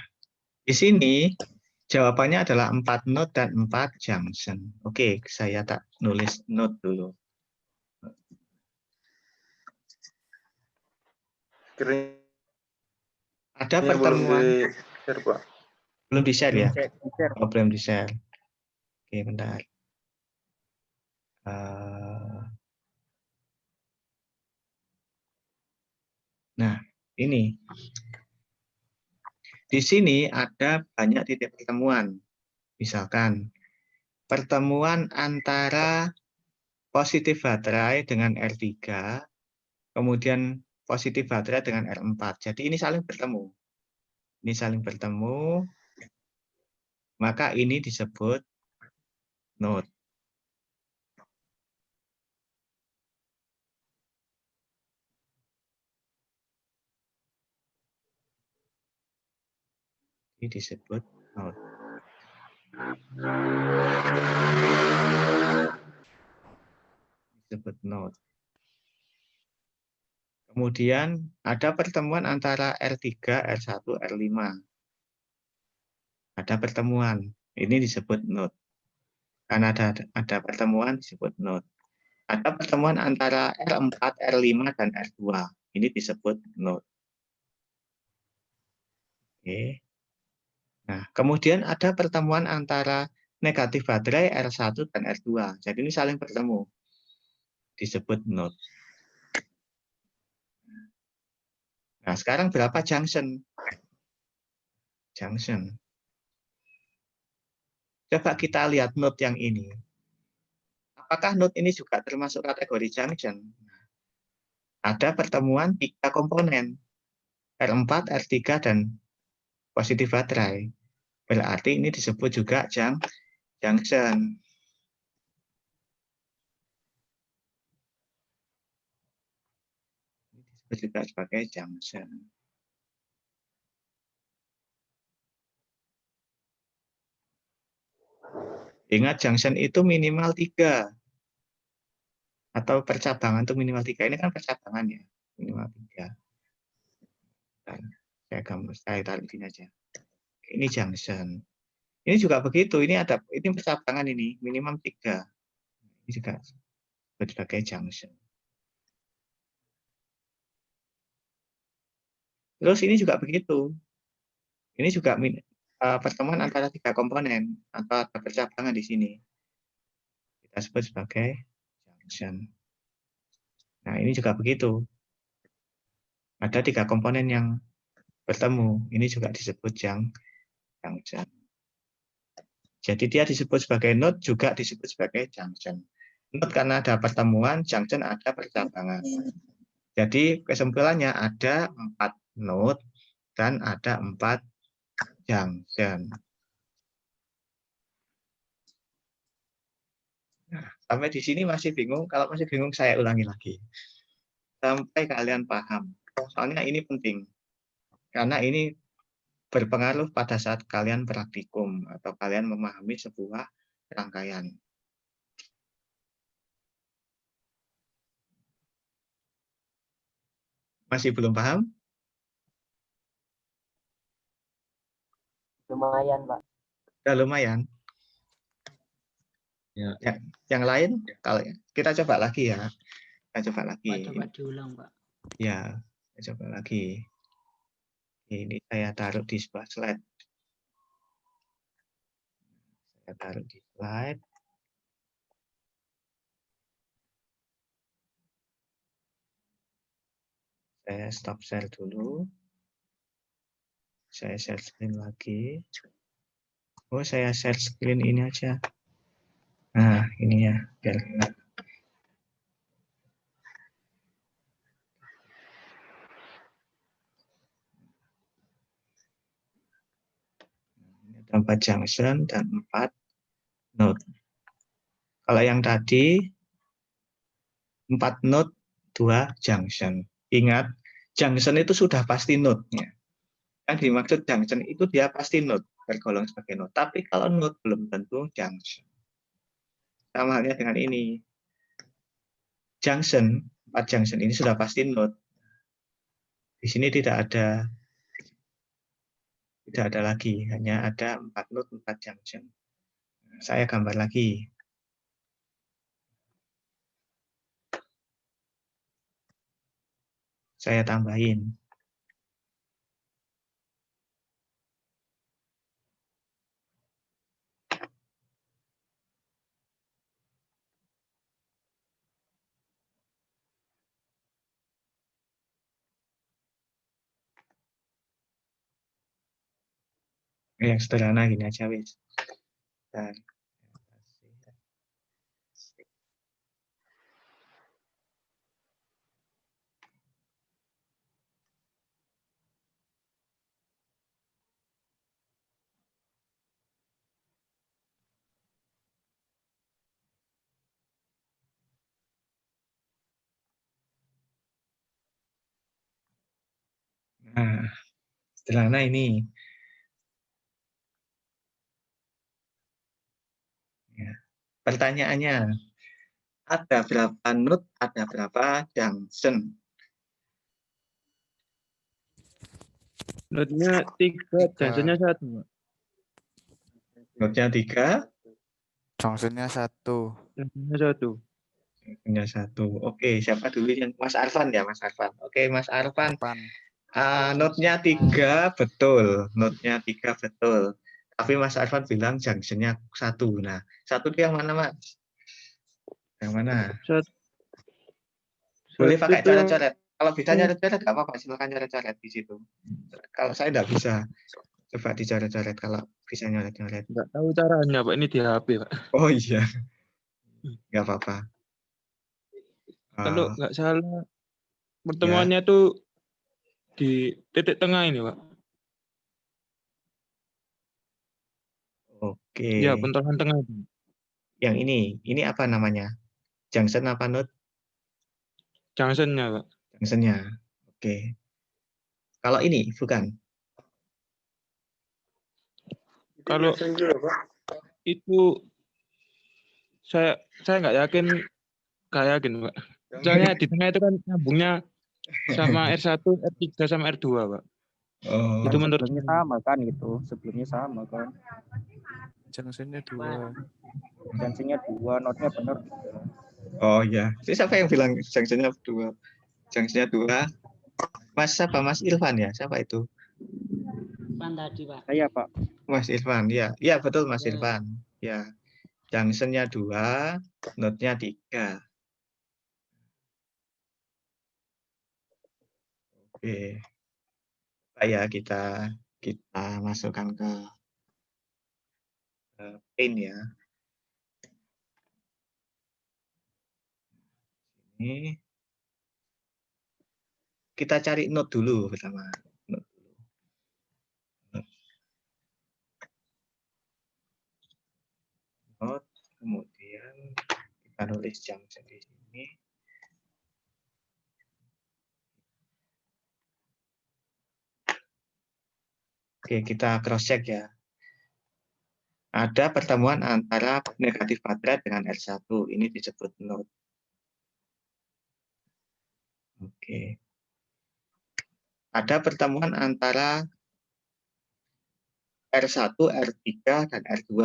di sini jawabannya adalah 4 node dan 4 junction. Oke, saya tak nulis node dulu. Ada pertemuan. Belum di-share ya? Oh, belum di-share. Oke, bentar. Nah, ini. Di sini ada banyak titik pertemuan. Misalkan, pertemuan antara positif baterai dengan R3, kemudian positif baterai dengan R4. Jadi ini saling bertemu. Ini saling bertemu, maka ini disebut node. Ini disebut node. Disebut node. Kemudian ada pertemuan antara R3, R1, R5. Ada pertemuan. Ini disebut node. Karena ada pertemuan disebut node. Ada pertemuan antara R4, R5, dan R2. Ini disebut node. Oke. Nah, kemudian ada pertemuan antara negatif baterai R1 dan R2. Jadi ini saling bertemu. Disebut node. Nah, sekarang berapa junction? Junction. Coba kita lihat node yang ini. Apakah node ini juga termasuk kategori junction? Ada pertemuan 3 komponen, R4, R3, dan positif baterai. Berarti ini disebut juga junction. Ini disebut juga sebagai junction. Ingat, junction itu minimal 3. Atau percabangan itu minimal 3. Ini kan percabangan ya, minimal 3. Dan saya taruh sini aja. Ini junction. Ini juga begitu. Ini percabangan ini minimum 3. Ini juga sebagai junction. Terus ini juga begitu. Ini juga pertemuan antara 3 komponen atau ada percabangan di sini. Kita sebut sebagai junction. Nah, ini juga begitu. Ada 3 komponen yang bertemu. Ini juga disebut junction. Jadi dia disebut sebagai node, juga disebut sebagai junction. Node karena ada pertemuan, junction ada percabangan. Jadi kesimpulannya ada 4 node dan ada 4 junction. Nah, sampai di sini masih bingung? Kalau masih bingung, saya ulangi lagi. Sampai kalian paham. Soalnya ini penting. Karena ini berpengaruh pada saat kalian praktikum atau kalian memahami sebuah rangkaian. Masih belum paham? Lumayan, Pak. Udah lumayan. Ya. Yang lain, kalau kita coba lagi ya. Kita coba lagi. Pak, coba diulang, Pak. Ya, kita coba lagi. Ini saya taruh di sebuah slide. Saya taruh di slide. Saya stop share dulu. Saya share screen lagi. Oh, saya share screen ini aja. Nah, ini ya. Biar enak. Ada 4 junction dan 4 node. Kalau yang tadi 4 node, 2 junction. Ingat, junction itu sudah pasti node-nya. Yang dimaksud junction itu dia pasti node, tergolong sebagai node. Tapi kalau node belum tentu junction. Sama halnya dengan ini. Junction, 4 junction ini sudah pasti node. Di sini tidak ada lagi, hanya ada 4 node, 4 junction. Saya gambar lagi. Saya tambahin. Yang sederhana gini aja, wis. Dan nah, sederhana ini. Pertanyaannya, ada berapa node, ada berapa junction? Node-nya 3, junctionnya 1, Pak. Node-nya 3, Junctionnya 1. Junctionnya 1. junctionnya 1. Oke, siapa dulu yang Mas Arfan ya, Mas Arfan. Oke, Mas Arfan. Node-nya 3 betul, node-nya 3 betul. Tapi Mas Arfan bilang junction-nya 1. Nah, 1 itu yang mana, Mas? Yang mana? Boleh pakai Satu yang coret-coret. Kalau bisa coret-coret nggak apa-apa, silakan coret-coret di situ. Kalau saya nggak bisa, coba dicoret-coret kalau bisa nyoret-nyoret. nggak tahu caranya, Pak. Ini di HP, Pak. Oh iya, nggak apa-apa. Kalau nggak salah, Ya, pertemuannya tuh di titik tengah ini, Pak. oke. Ya, pentolan tengah itu. Yang ini apa namanya? Junction apa node? Junction-nya, Pak. Junction-nya. Oke. Kalau ini bukan. Kalau itu saya nggak yakin, Pak. Soalnya di tengah itu kan nyambungnya sama R1, R3 sama R2, Pak. Oh. Itu menurut Sebelumnya sama kan itu, sebelumnya sama kan. Junctionnya 2. Junctionnya 2, notnya benar. Oh ya, siapa yang bilang junction-nya 2? Junction-nya 2. Mas siapa? Mas Irfan ya? Siapa itu? Irfan tadi, Pak. Saya, Pak. Mas Irfan, ya. Ya, betul Mas Irfan. Ya. Junction-nya 2, node-nya 3. Oke. Ya, kita masukkan ke pane ya. Ini kita cari node dulu pertama. Node, kemudian kita nulis junction di sini. Oke, kita cross check ya. Ada pertemuan antara negatif baterai dengan R1. Ini disebut node. Oke. Ada pertemuan antara R1, R3, dan R2.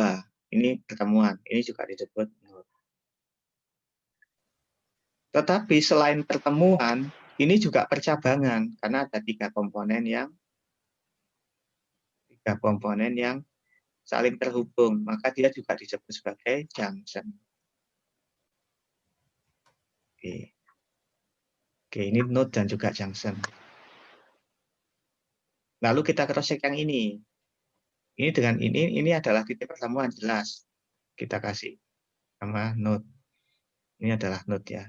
Ini pertemuan. Ini juga disebut node. Tetapi selain pertemuan, ini juga percabangan. Karena ada tiga komponen yang saling terhubung. Maka dia juga disebut sebagai junction. Oke. Oke, ini node dan juga junction. Lalu kita cross check yang ini. Ini dengan ini adalah titik pertemuan jelas. Kita kasih nama node. Ini adalah node ya.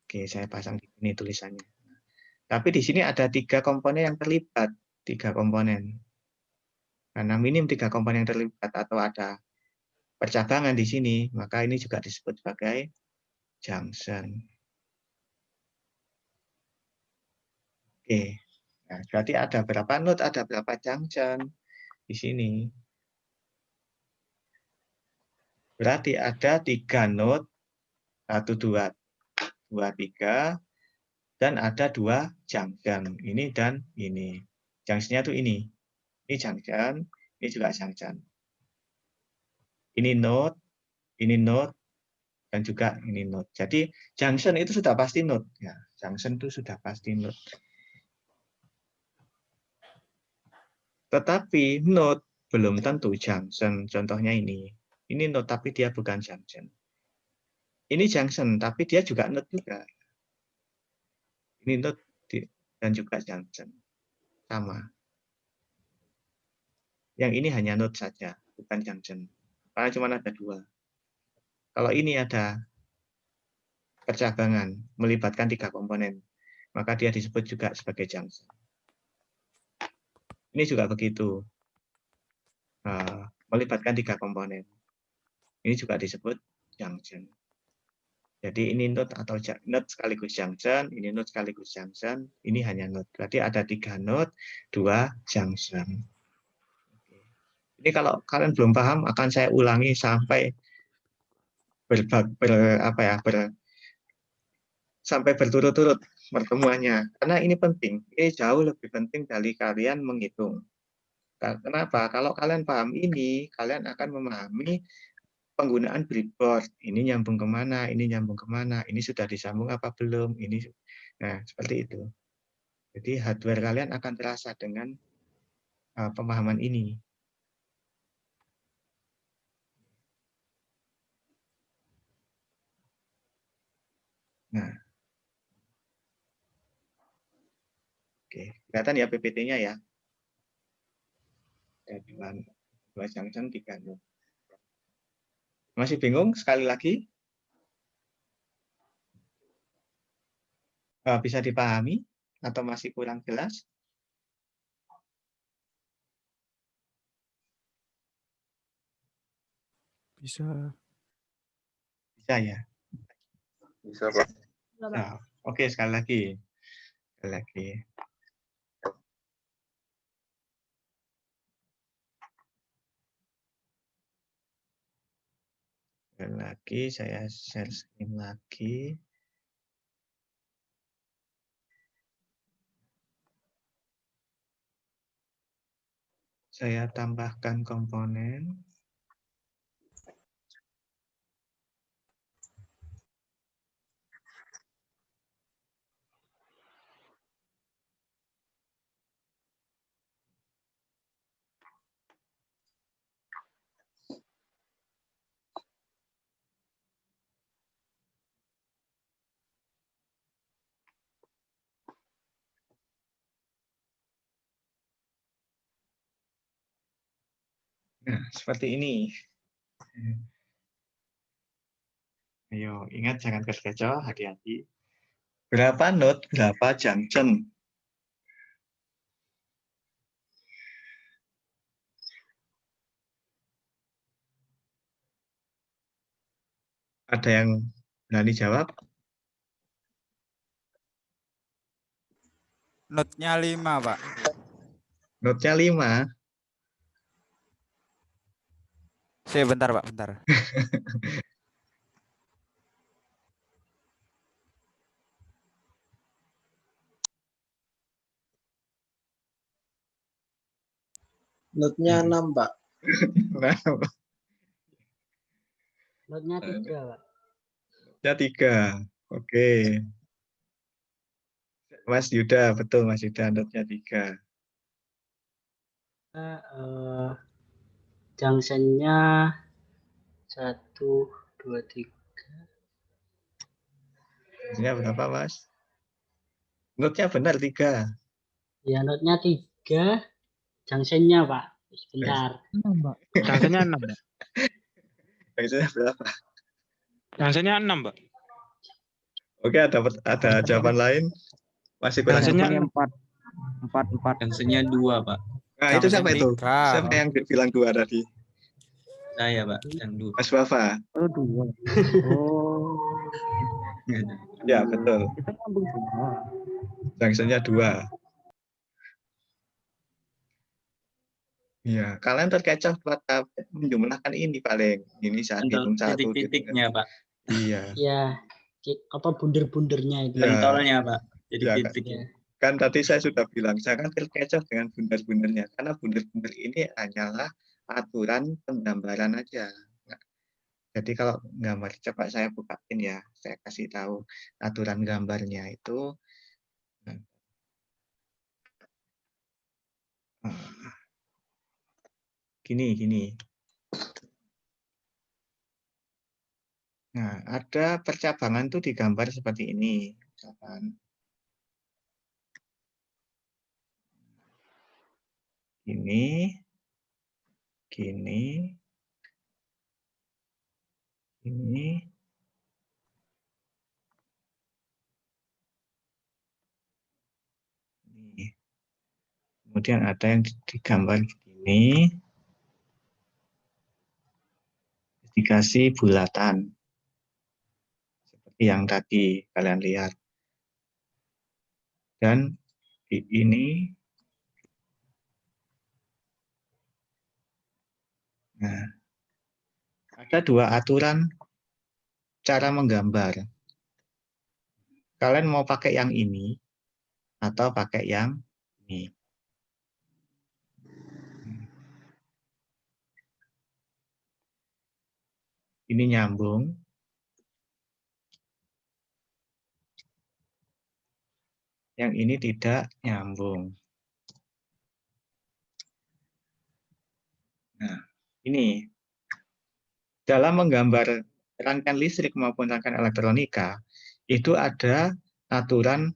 Oke, saya pasang di sini tulisannya. Tapi di sini ada 3 komponen yang terlibat, 3 komponen. Karena minim 3 komponen yang terlibat atau ada percabangan di sini, maka ini juga disebut sebagai junction. Oke. Nah, berarti ada berapa node, ada berapa junction di sini. Berarti ada 3 node, 1, 2, 3, dan ada 2 junction. Ini dan ini. Junction-nya tuh ini. Ini junction, ini juga junction. Ini node, dan juga ini node. Jadi junction itu sudah pasti node. Ya, junction itu sudah pasti node. Tetapi node belum tentu junction. Contohnya ini. Ini node tapi dia bukan junction. Ini junction tapi dia juga node juga. Ini node dan juga junction. Sama. Yang ini hanya node saja, bukan junction. Karena cuma ada 2. Kalau ini ada percabangan, melibatkan 3 komponen, maka dia disebut juga sebagai junction. Ini juga begitu. Melibatkan 3 komponen. Ini juga disebut junction. Jadi ini node atau node sekaligus junction, ini node sekaligus junction, ini hanya node. Berarti ada 3 node, 2 junction. Ini kalau kalian belum paham, akan saya ulangi sampai sampai berturut-turut pertemuannya. Karena ini penting, ini jauh lebih penting dari kalian menghitung. Kenapa? Kalau kalian paham ini, kalian akan memahami penggunaan breadboard. Ini nyambung kemana, ini nyambung kemana, ini sudah disambung apa belum, ini. Nah, seperti itu. Jadi hardware kalian akan terasa dengan pemahaman ini. Nah, oke, kelihatan ya PPT-nya ya. Dua junction, 3 loop. Masih bingung? Sekali lagi? Bisa dipahami atau masih kurang jelas? Bisa. Bisa ya? Bisa, Pak. Nah, oke, sekali lagi. Sekali lagi. Sekali lagi, saya share screen lagi. Saya tambahkan komponen. Nah, seperti ini. Ayo, ingat jangan kekecoh, hati-hati. Berapa node, berapa junction? Ada yang berani jawab? Node-nya 5, Pak. Node-nya 5. Bentar, Pak, bentar. Node-nya 6, Pak. Node-nya 3, Pak. Node-nya 3. Oke. Mas Yuda, betul Mas Yuda, node-nya 3. Junction-nya 1, 2, 3. Junction-nya berapa, Mas? Node-nya benar 3. Ya, node-nya 3. Junction-nya, Pak. Sebentar. Junction-nya 6, Pak. Junction-nya berapa? Junction-nya 6, Pak. Oke, ada jawaban lain? Masih kurang Junction-nya 4. 4. Junction-nya 2, Pak. Nah, itu siapa itu? Siapa yang bilang 2 tadi? Saya, Pak, yang 2. Mas Wafa. Oh, 2. Oh. Ya, betul. Kita nyambung semua. Junction-nya 2. Iya, kalian terkecoh pada menjumlahkan ini paling. Ini saat hitung 1. Titik-titiknya, Pak. Iya. Ya, apa bunder-bundernya itu. Pentolnya, Pak. Jadi Ya, titiknya. kan tadi saya sudah bilang, jangan terkecoh dengan bunder-bundernya. Karena bunder-bunder ini hanyalah aturan penggambaran aja. Nah, jadi kalau gambar, coba saya bukain ya. Saya kasih tahu aturan gambarnya itu. Gini. Nah, ada percabangan tuh digambar seperti ini. Misalkan gini. Kemudian ada yang digambar begini. Dikasih bulatan. Seperti yang tadi kalian lihat. Dan ini. Nah, ada 2 aturan cara menggambar. Kalian mau pakai yang ini atau pakai yang ini. Ini nyambung. Yang ini tidak nyambung. Nah, ini. Dalam menggambar rangkaian listrik maupun rangkaian elektronika, itu ada aturan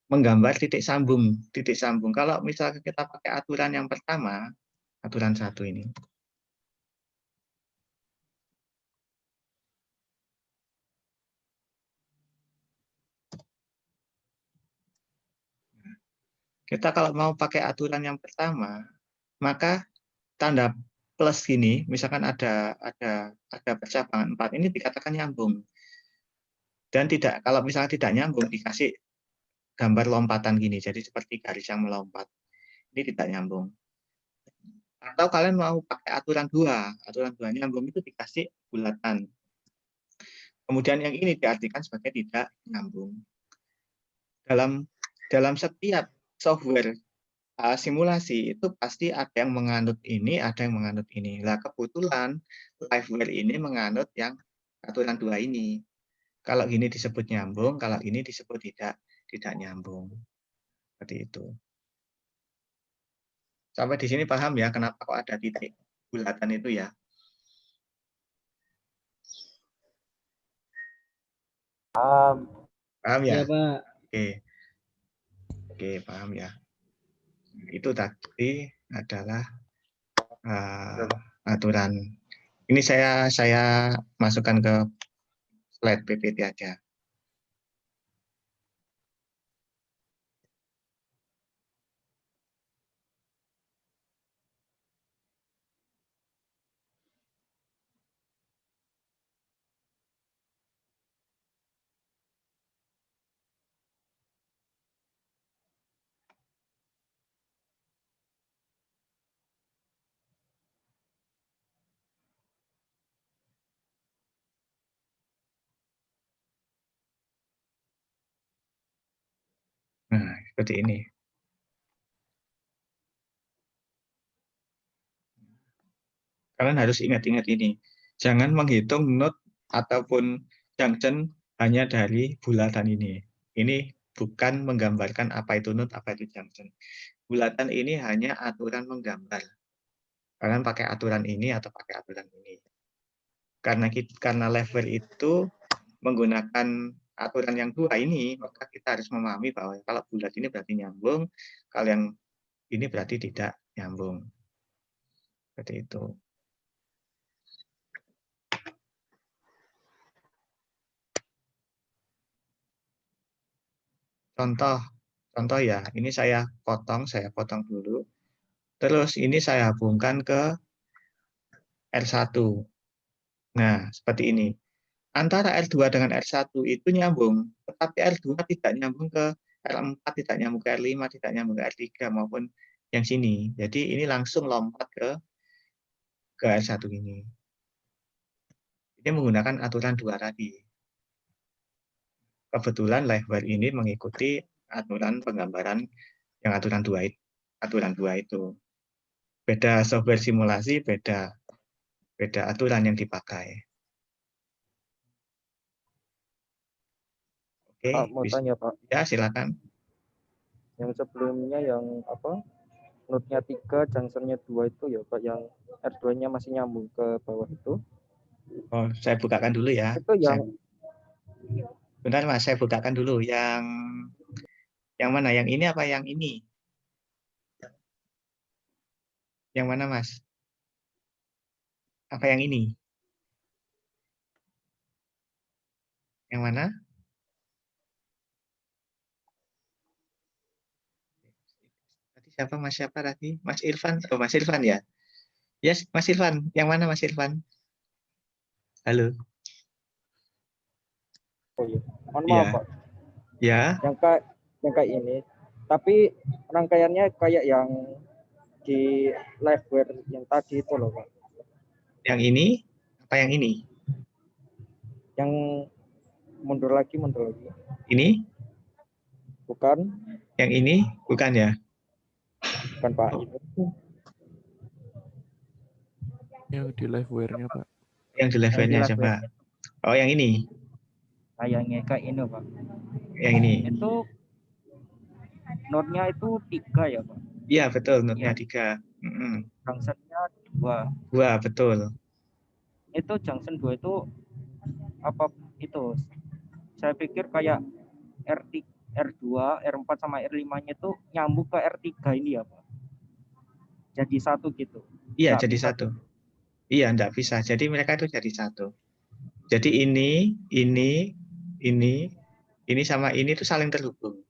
menggambar titik sambung. Titik sambung. Kalau misalnya kita pakai aturan yang pertama, aturan 1 ini. Kita kalau mau pakai aturan yang pertama, maka tanda plus gini, misalkan ada percabangan 4, ini dikatakan nyambung. Dan tidak, kalau misalnya tidak nyambung, dikasih gambar lompatan gini, jadi seperti garis yang melompat. Ini tidak nyambung. Atau kalian mau pakai aturan 2 nyambung itu dikasih bulatan. Kemudian yang ini diartikan sebagai tidak nyambung. Dalam setiap software simulasi itu pasti ada yang menganut ini, ada yang menganut ini. Nah, kebetulan Liveware ini menganut yang aturan 2 ini. Kalau ini disebut nyambung, kalau ini disebut tidak nyambung. Seperti itu. Sampai di sini paham ya kenapa kok ada titik bulatan itu ya? Paham ya? Iya, Pak. Oke, paham ya. Itu tadi adalah aturan. Ini saya masukkan ke slide PPT aja. Nah, seperti ini. Kalian harus ingat-ingat ini. Jangan menghitung node ataupun junction hanya dari bulatan ini. Ini bukan menggambarkan apa itu node, apa itu junction. Bulatan ini hanya aturan menggambar. Kalian pakai aturan ini atau pakai aturan ini. Karena level itu menggunakan aturan yang 2 ini, maka kita harus memahami bahwa kalau bulat ini berarti nyambung, kalau yang ini berarti tidak nyambung. Seperti itu. Contoh ya, ini saya potong dulu. Terus ini saya hubungkan ke R1. Nah, seperti ini. Antara R2 dengan R1 itu nyambung, tetapi R2 tidak nyambung ke R4, tidak nyambung ke R5, tidak nyambung ke R3 maupun yang sini. Jadi ini langsung lompat ke R1 ini. Ini menggunakan aturan 2 tadi. Kebetulan Liveware ini mengikuti aturan penggambaran yang aturan 2 itu. Beda software simulasi, beda aturan yang dipakai. Oke, Pak, mau tanya Pak. Ya, silakan. Yang sebelumnya yang apa? Node-nya 3, junction-nya 2 itu ya Pak, yang R2-nya masih nyambung ke bawah itu. Oh, saya bukakan dulu ya. Itu yang Bentar Mas, saya bukakan dulu yang mana? Yang ini apa yang ini? Yang mana Mas? Apa yang ini? Yang mana? Tadi siapa Mas siapa tadi? Mas Irfan. Oh, Mas Irfan ya? Yes, Mas Irfan. Yang mana Mas Irfan? Halo. Oh iya. Mohon maaf Ya. Pak. Ya. Yang kayak ini. Tapi rangkaiannya kayak yang di Liveware yang tadi itu loh Pak. Yang ini? Apa yang ini? Yang mundur lagi. Ini? Bukan. Yang ini? Bukan ya? Bukan Pak. Itu. Yang di liveware-nya Pak. Yang di liveware-nya coba. Oh, yang ini? Kayaknya kayak ini Pak. Yang ini? Itu node-nya itu 3 ya Pak? Iya betul, node-nya 3. Junction-nya 2. 2, betul. Itu junction 2 itu apa itu? Saya pikir kayak R2, R4 sama R5-nya itu nyambung ke R3 ini ya Pak. Jadi satu gitu. Iya, jadi satu. Iya, enggak bisa. Jadi mereka itu jadi satu. Jadi ini sama ini itu saling terhubung.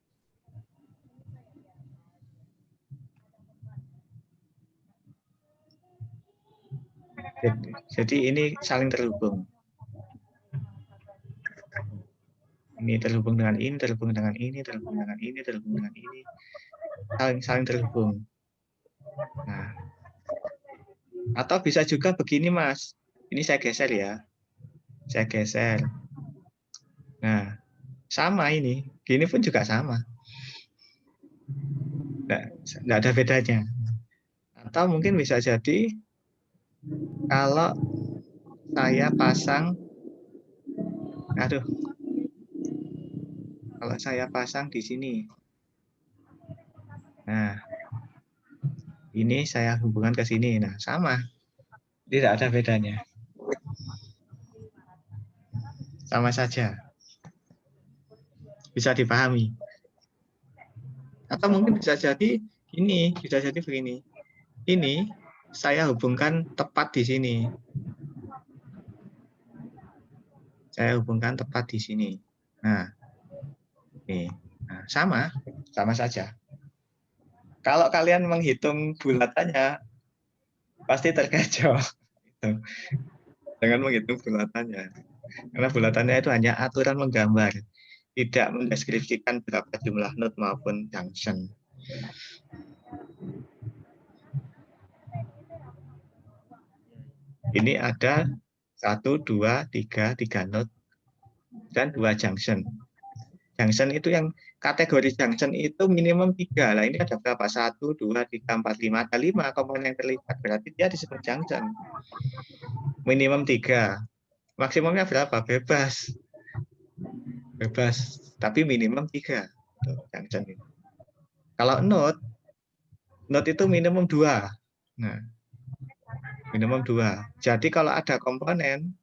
Jadi ini saling terhubung. Ini terhubung dengan ini, terhubung dengan ini, terhubung dengan ini, terhubung dengan ini. Saling terhubung. Nah. Atau bisa juga begini, Mas. Ini saya geser ya. Saya geser. Nah, sama ini. Gini pun juga sama. Nggak ada bedanya. Atau mungkin bisa jadi kalau saya pasang, kalau saya pasang di sini. Nah, ini saya hubungkan ke sini. Nah, sama. Tidak ada bedanya. Sama saja. Bisa dipahami. Atau mungkin bisa jadi ini, bisa jadi begini. Ini saya hubungkan tepat di sini. Saya hubungkan tepat di sini. Nah, nih. Nah, sama saja. Kalau kalian menghitung bulatannya, pasti terkecoh. Jangan menghitung bulatannya. Karena bulatannya itu hanya aturan menggambar. Tidak mendeskripsikan berapa jumlah node maupun junction. Ini ada 1, 2, 3 node dan 2 junction. Junction itu yang kategori junction itu minimum 3. Lah ini ada berapa? 1, 2, 3, 4, 5. Ada 5 komponen yang terlibat. Berarti dia disebut junction. Minimum 3. Maksimumnya berapa? Bebas. Tapi minimum 3. Junction itu. Kalau node itu minimum 2. Nah, minimum 2. Jadi kalau ada komponen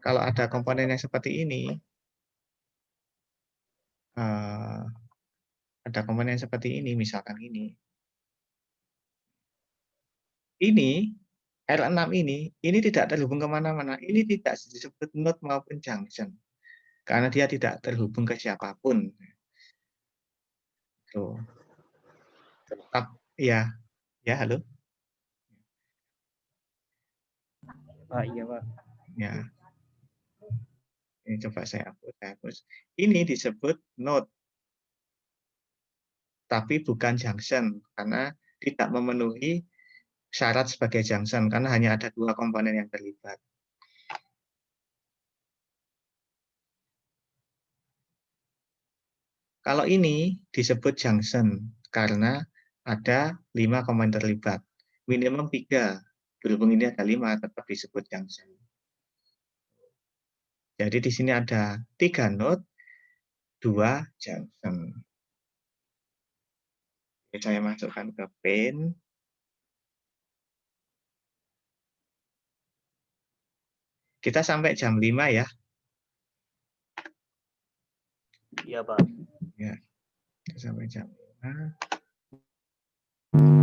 yang seperti ini, ada komponen seperti ini, misalkan ini. Ini R6 ini tidak terhubung kemana-mana. Ini tidak disebut node maupun junction. Karena dia tidak terhubung ke siapapun. Tuh. Ya, halo. Pak, iya Pak. Ya. Ini coba saya hapus. Ini disebut node. Tapi bukan junction. Karena tidak memenuhi syarat sebagai junction. Karena hanya ada 2 komponen yang terlibat. Kalau ini disebut junction karena ada 5 komponen terlibat. Minimum 3. Berhubung ini ada 5, tetap disebut junction. Jadi di sini ada 3 node, 2 junction. Oke, saya masukkan ke Paint. Kita sampai jam 5 ya. Iya, Pak. Ya, kita sampai jam 5.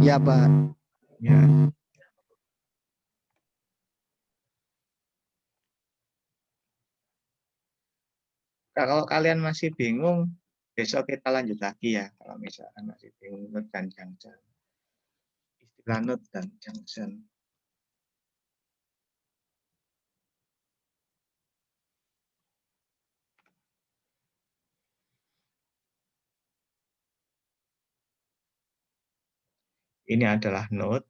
Iya, Pak. Ya. Kalau kalian masih bingung, besok kita lanjut lagi ya. Kalau misalkan masih bingung node dan junction. Istilah node dan junction. Ini adalah node,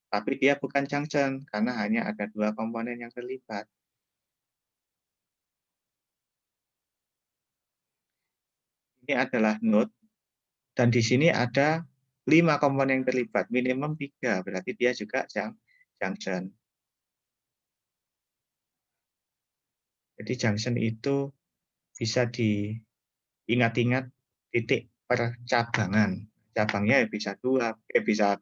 tapi dia bukan junction karena hanya ada 2 komponen yang terlibat. Ini adalah node. Dan di sini ada 5 komponen yang terlibat, minimum 3, berarti dia juga junction. Jadi junction itu bisa diingat-ingat titik percabangan. Cabangnya bisa 2, bisa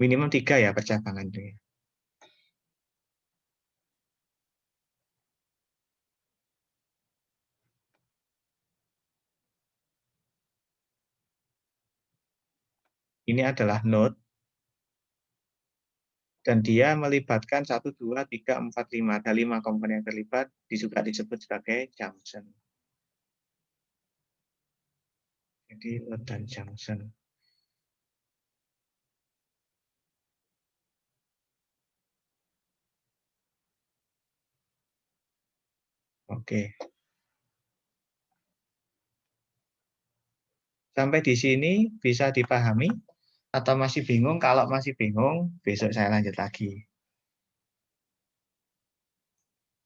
minimum 3 ya percabangan itu. Ini adalah node. Dan dia melibatkan 1, 2, 3, 4, 5. Ada 5 komponen yang terlibat, juga disebut sebagai junction. Jadi node dan junction. Oke. Sampai di sini bisa dipahami atau masih bingung? Kalau masih bingung, besok saya lanjut lagi.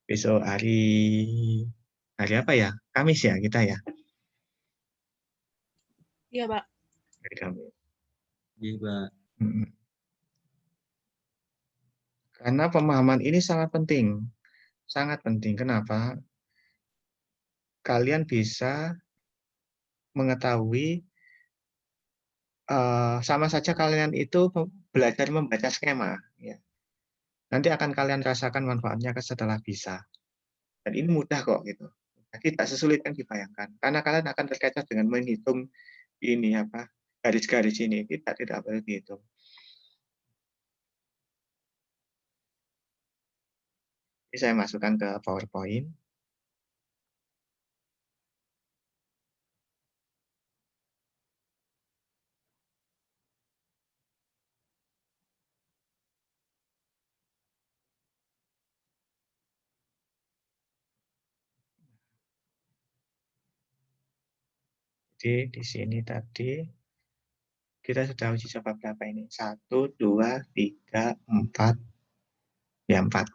Besok hari apa ya? Kamis ya kita ya? Iya, Pak. Hari Kamis. Iya, Pak. Karena pemahaman ini sangat penting. Sangat penting. Kenapa? Kalian bisa mengetahui sama saja kalian itu belajar membaca skema. Ya. Nanti akan kalian rasakan manfaatnya setelah bisa. Dan ini mudah kok gitu. Jadi tak sesulit yang dibayangkan. Karena kalian akan terkecoh dengan menghitung ini apa garis-garis ini. Tidak perlu dihitung. Ini saya masukkan ke PowerPoint. Jadi di sini tadi kita sudah uji coba berapa ini? 1, 2, 3, 4. Ya, 4.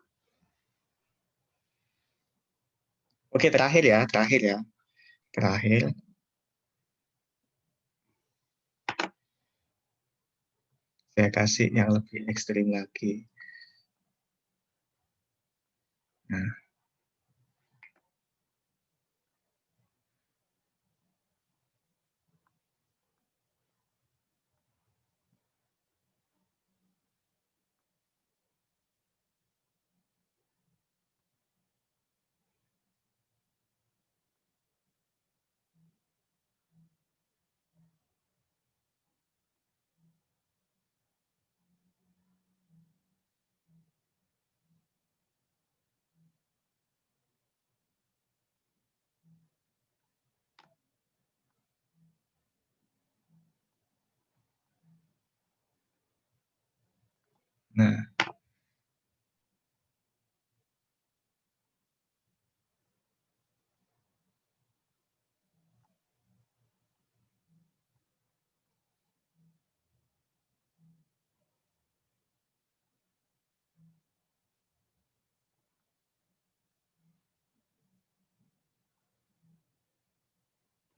Oke, terakhir ya. Terakhir. Saya kasih yang lebih ekstrim lagi. Nah.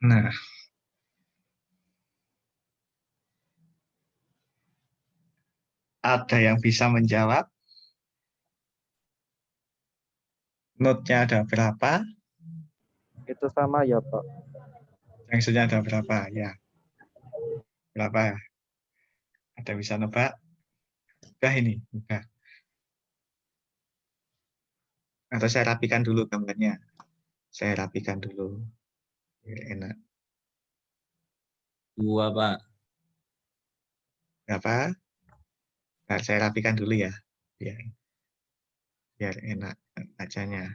Nah. Ada yang bisa menjawab? Node-nya ada berapa? Itu sama ya, Pak. Junction-nya ada berapa? Ya. Berapa? Ada bisa nebak? Udah ini, udah. Atau saya rapikan dulu gambarnya. Saya rapikan dulu. Biar enak. 2, Pak. Berapa? Nah, saya rapikan dulu ya. Biar enak bacanya.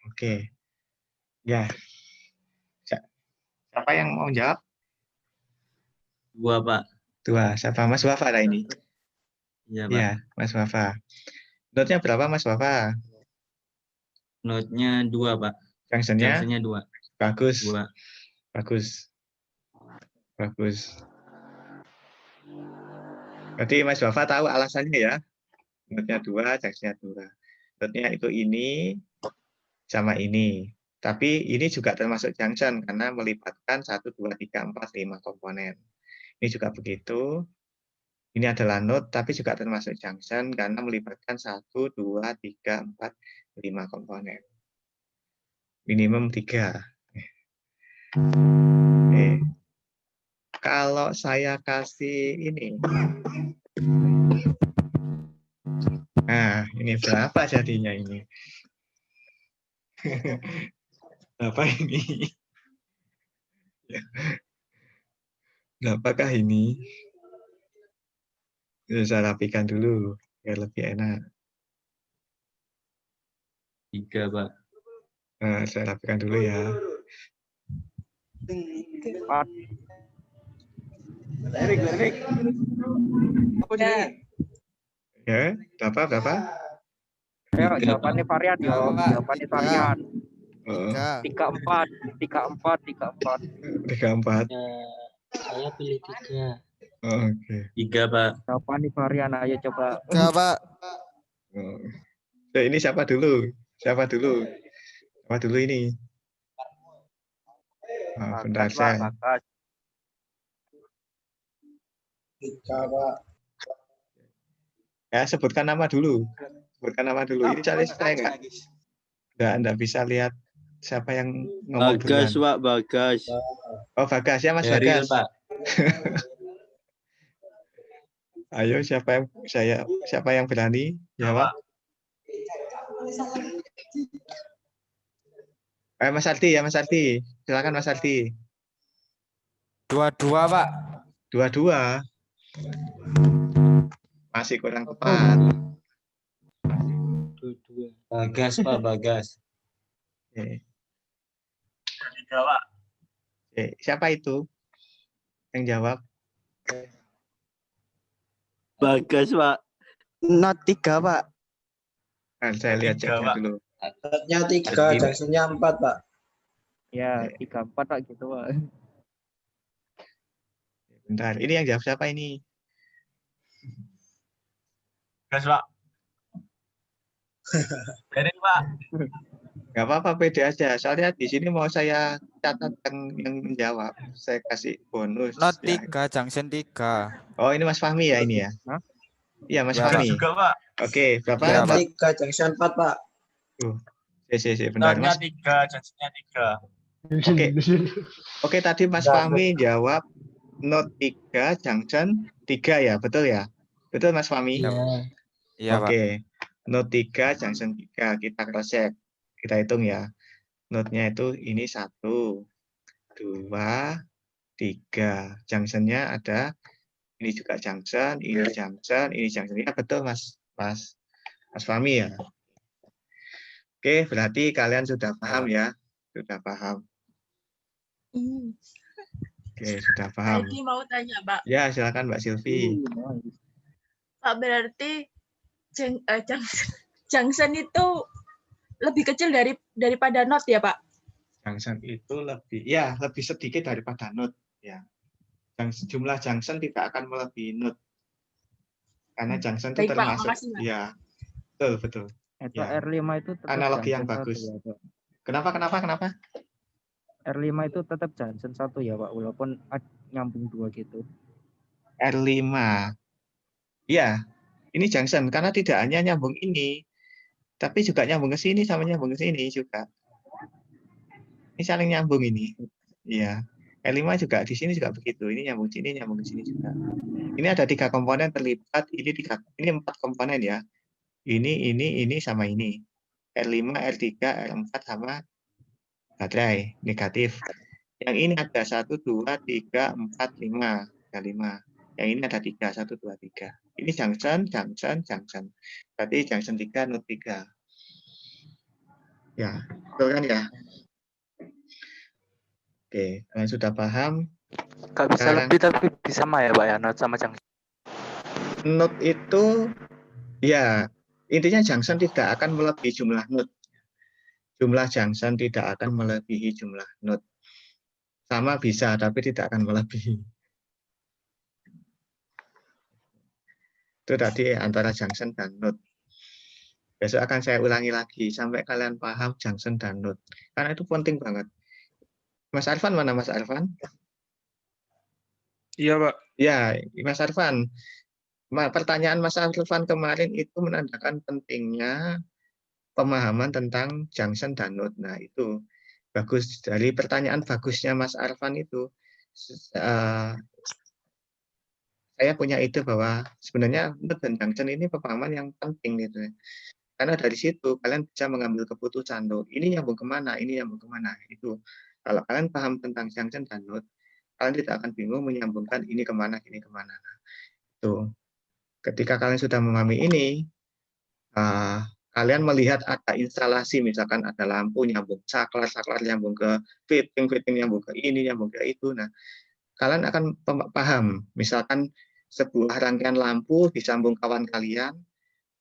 Oke. Ya. Siapa yang mau jawab? 2, Pak. 2. Siapa? Mas Wafa ada ini? Iya, Pak. Iya, Mas Wafa. Node-nya berapa, Mas Wafa? Node-nya 2, Pak. Junctionnya Junctionnya 2. bagus. 2. Bagus. Berarti Mas Wafa tahu alasannya ya. Node-nya 2, junctionnya 2. Node-nya itu ini sama ini. Tapi ini juga termasuk junction karena melibatkan 1, 2, 3, 4, 5 komponen. Ini juga begitu. Ini adalah node tapi juga termasuk junction karena melibatkan 1, 2, 3, 4, 5 komponen. Minimum 3. Kalau saya kasih ini. Nah, ini berapa jadinya ini? Berapa ini? Berapakah ini? Saya rapikan dulu, biar lebih enak. 3, Pak. Nah, saya rapikan dulu ya. 4. Lirik. Ya, berapa? Ayo, jawabannya varian yo. Jawabannya varian. 3. 3, 4. 3, 4. Saya pilih 3. Oke. 3, Pak. Jawabannya varian, ayo coba. 3, Pak. Ini siapa dulu? Siapa dulu ini? Bentar saya. Bagas. 3, Pak. Ya, sebutkan nama dulu. Ini cari saya enggak bisa lihat siapa yang ngomong duluan. Bagas, Pak, Bagas. Oh, Bagas ya, Mas Daryl, Bagas. Pak. Ayo, siapa yang berani jawab? Mas Ardi ya, Mas Ardi. Silakan Mas Ardi. 2, Pak. 2. Masih kurang tepat. 2. Bagas, Pak, Bagas. Oke. 3, Pak. Siapa itu yang jawab? Bagas, Pak. Not 3, Pak. Nah, saya lihat ceknya dulu. Node-nya 3, junctionnya 4, Pak. Ya, 3, 4 Pak gitu, Pak. Bentar, ini yang jawab siapa ini? Bagas, Pak. Daryl, Pak. Nggak apa-apa, pede aja. Soalnya di sini mau saya catat yang menjawab. Saya kasih bonus. Not ya. 3, junction 3. Oh, ini Mas Fahmi ya ini ya? Iya, Mas Ya, Fahmi. Juga, Pak. Oke, berapa? Ya, Pak. 3, junction 4, Pak. Bentar, Node-nya Mas. 3, junctionnya 3. Oke, tadi Mas Fahmi jawab node 3, junction 3 ya, betul ya? Betul, Mas Fahmi? Iya, Pak. Oke, node 3, junction 3. Kita cross-check. Kita hitung ya. Node-nya itu ini 1, 2, 3. Junction-nya ada, ini juga junction, ini junction, ini junction. Ya, betul, Mas Fahmi ya? Oke, berarti kalian sudah paham ya? Sudah paham. Oke, sudah paham. Jadi mau tanya, Pak. Ya, silakan Mbak Silvi. Pak, berarti junction itu lebih kecil daripada node ya, Pak? Junction itu lebih sedikit daripada node ya. Jumlah junction tidak akan melebihi node. Karena junction itu Baik, Pak, termasuk makasih, Pak. ya. Betul. Itu Ya. R5 itu tetap Analogi yang junction bagus. 1 ya, Pak. Kenapa? R5 itu tetap junction 1 ya, Pak, walaupun nyambung 2 gitu. R5. Ya, ini junction karena tidak hanya nyambung ini, tapi juga nyambung ke sini sama nyambung ke sini juga. Ini saling nyambung ini. Iya. R5 juga di sini juga begitu. Ini nyambung sini, nyambung ke sini juga. Ini ada 3 komponen terlibat. Ini 4 komponen ya. Ini sama ini. R5, R3, R4 sama baterai negatif. Yang ini ada 1, 2, 3, 4, 5. Ada 5. Yang ini ada 3, 1, 2, 3. Ini junction. Berarti junction 3, node 3. Ya, betul kan ya? Oke, kalian sudah paham? Gak bisa Sekarang, lebih tapi bisa sama ya, Pak ya, node sama junction. node itu ya intinya junction tidak akan melebihi jumlah node. jumlah junction tidak akan melebihi jumlah node. Sama bisa, tapi tidak akan melebihi. Itu tadi antara junction dan node. Besok akan saya ulangi lagi sampai kalian paham junction dan node. Karena itu penting banget. Mas Arfan mana Mas Arfan? Iya, Pak. Ya, Mas Arfan. Pertanyaan Mas Arfan kemarin itu menandakan pentingnya pemahaman tentang junction dan node. Nah, itu bagus. Dari pertanyaan bagusnya Mas Arfan itu, saya punya ide bahwa sebenarnya node dan junction ini pemahaman yang penting gitu. Karena dari situ kalian bisa mengambil keputusan, loh, ini nyambung kemana, ini nyambung kemana. Itu kalau kalian paham tentang junction dan node, kalian tidak akan bingung menyambungkan ini kemana, ini kemana. Nah, itu ketika kalian sudah memahami ini, kalian melihat ada instalasi, misalkan ada lampu nyambung saklar nyambung ke fitting nyambung ke ini, nyambung ke itu. Nah, kalian akan paham, misalkan sebuah rangkaian lampu disambung kawan kalian,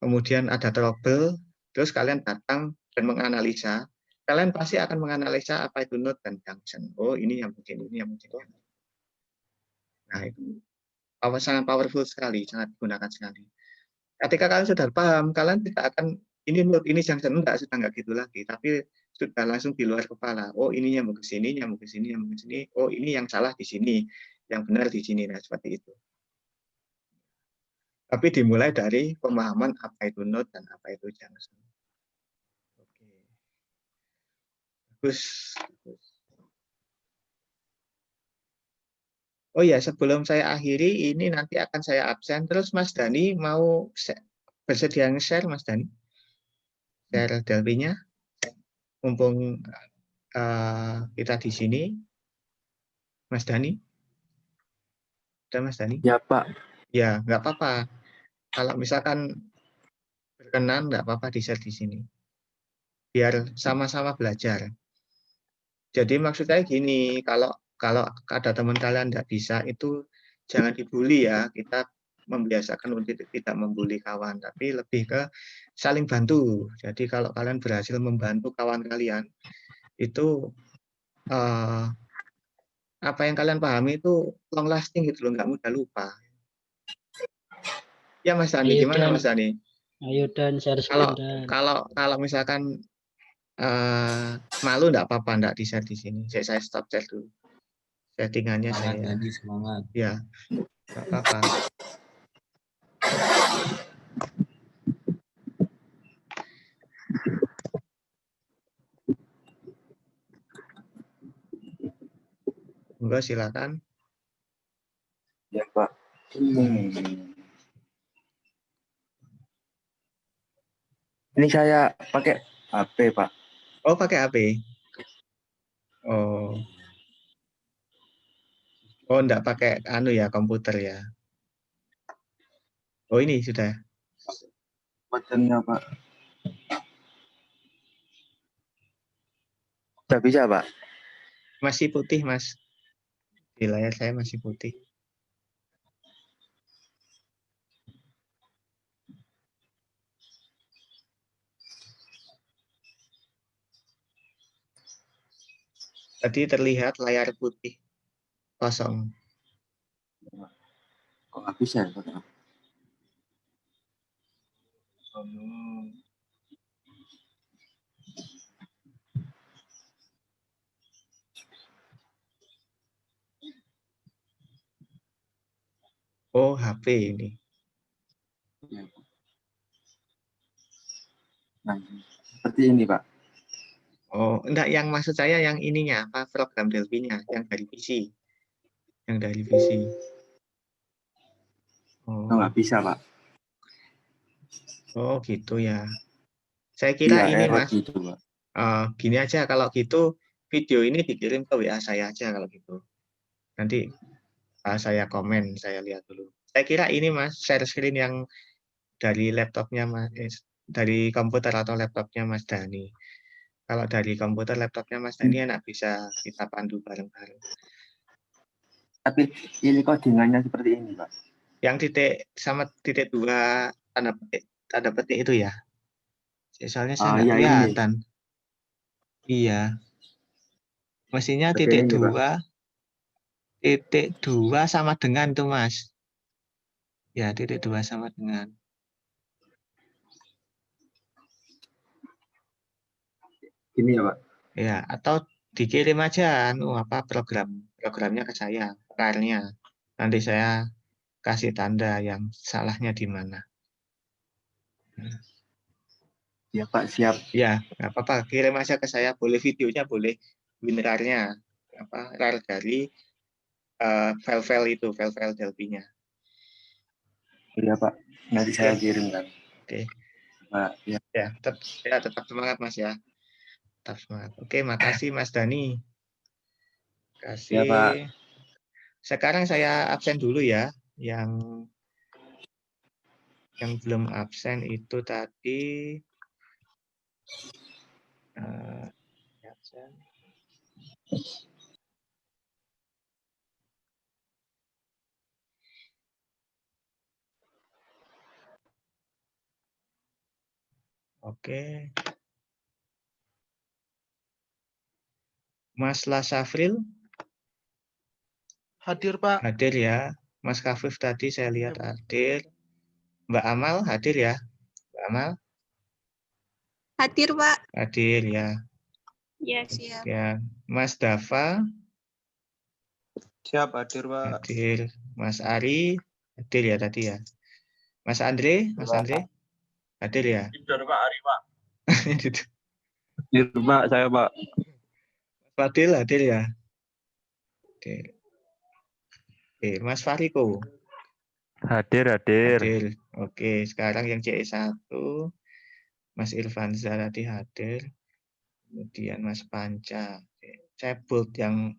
kemudian ada trouble, terus kalian datang dan menganalisa, kalian pasti akan menganalisa apa itu node dan junction. Oh, ini yang begini, ini yang begini. Nah, itu sangat powerful sekali, sangat digunakan sekali. Ketika kalian sudah paham, kalian tidak akan ini node, ini junction, sudah nggak gitu lagi, tapi sudah langsung di luar kepala. Oh, ini nyambung ke sini, nyambung ke sini, nyambung ke sini. Oh, ini yang salah di sini, yang benar di sini. Nah, seperti itu. Tapi dimulai dari pemahaman apa itu node dan apa itu junction. Oke. Bagus. Oh ya, sebelum saya akhiri, ini nanti akan saya absen. Terus Mas Dani mau bersedia nge-share, Mas Dani? Share Delphi-nya. Mumpung kita di sini. Mas Dani? Ada Mas Dani? Ya, Pak. Ya, nggak apa-apa. Kalau misalkan berkenan, nggak apa-apa di-share di sini. Biar sama-sama belajar. Jadi maksud saya gini, kalau ada teman kalian nggak bisa, itu jangan dibully ya. Kita membiasakan untuk tidak membuli kawan, tapi lebih ke saling bantu. Jadi kalau kalian berhasil membantu kawan kalian, itu apa yang kalian pahami itu long lasting gitu loh, nggak mudah lupa. Ya Mas Dani, gimana Mas Dani? Ayo dan share screen dan. Kalau misalkan malu nggak apa-apa, nggak di-share di sini. Saya stop share dulu. Settingannya Semangat saya. tadi, semangat. Ya, nggak apa-apa. Enggak, silakan. Ya, Pak. Ini saya pakai HP, Pak. Oh, pakai HP. Oh. Oh, enggak pakai komputer ya. Oh, ini sudah. Buttonnya, Pak. Sudah bisa, Pak? Masih putih, Mas. Di layar saya masih putih. Tadi terlihat layar putih kosong. Kok nggak bisa, Pak? Oh, HP ini. Nah, seperti ini, Pak. Oh, enggak, yang maksud saya yang ininya, apa program Delphi-nya, yang dari PC. Yang dari PC. Oh, nggak bisa, Pak. Oh, gitu ya. Saya kira Iya, ini, error Mas. gitu, Pak. Gini aja, kalau gitu video ini dikirim ke WA saya aja kalau gitu. Nanti saya komen, saya lihat dulu. Saya kira ini Mas, share screen yang dari laptopnya Mas, dari komputer atau laptopnya Mas Dani. Kalau dari komputer laptopnya Mas Dani enak, bisa kita pandu bareng-bareng. Tapi ini codingannya seperti ini, Pak. Yang titik sama titik 2 tanda petik itu ya. Soalnya saya nggak kelihatan. Iya. Mestinya Oke, titik ini, Pak. dua sama dengan tuh, Mas. Ya, titik 2 sama dengan. Gini ya, Pak. Ya, atau dikirim aja programnya ke saya, filenya. Nanti saya kasih tanda yang salahnya di mana. Ya Pak, siap. Ya, nggak apa-apa. Kirim aja ke saya. Boleh videonya, boleh WinRAR-nya. RAR dari file-file itu, file-file Delphi-nya. Iya Pak, nanti saya kirimkan. Oke. Pak, ya. Tetap semangat Mas ya. Tetap semangat. Oke, makasih Mas Dani. Kasih. Ya Pak. Sekarang saya absen dulu ya. Yang belum absen itu tadi absen. Oke. Mas Lasafril? Hadir, Pak. Hadir ya. Mas Kafif tadi saya lihat hadir. Mbak Amal hadir ya? Mbak Amal? Hadir, Pak. Hadir ya. Ya, siap. Ya. Mas Dava? Siap, hadir, Pak. Hadir. Mas Ari? Hadir ya tadi ya. Mas Andre? Mas Andre? Hadir ya? Tidur, Pak, Ari, Pak. Hadir, Pak, saya, Pak. Fadil hadir ya? Oke. Oke, Mas Fariko? Hadir. Hadir. Oke, sekarang yang CE1, Mas Irfanza tadi hadir. Kemudian Mas Panca. Saya bold yang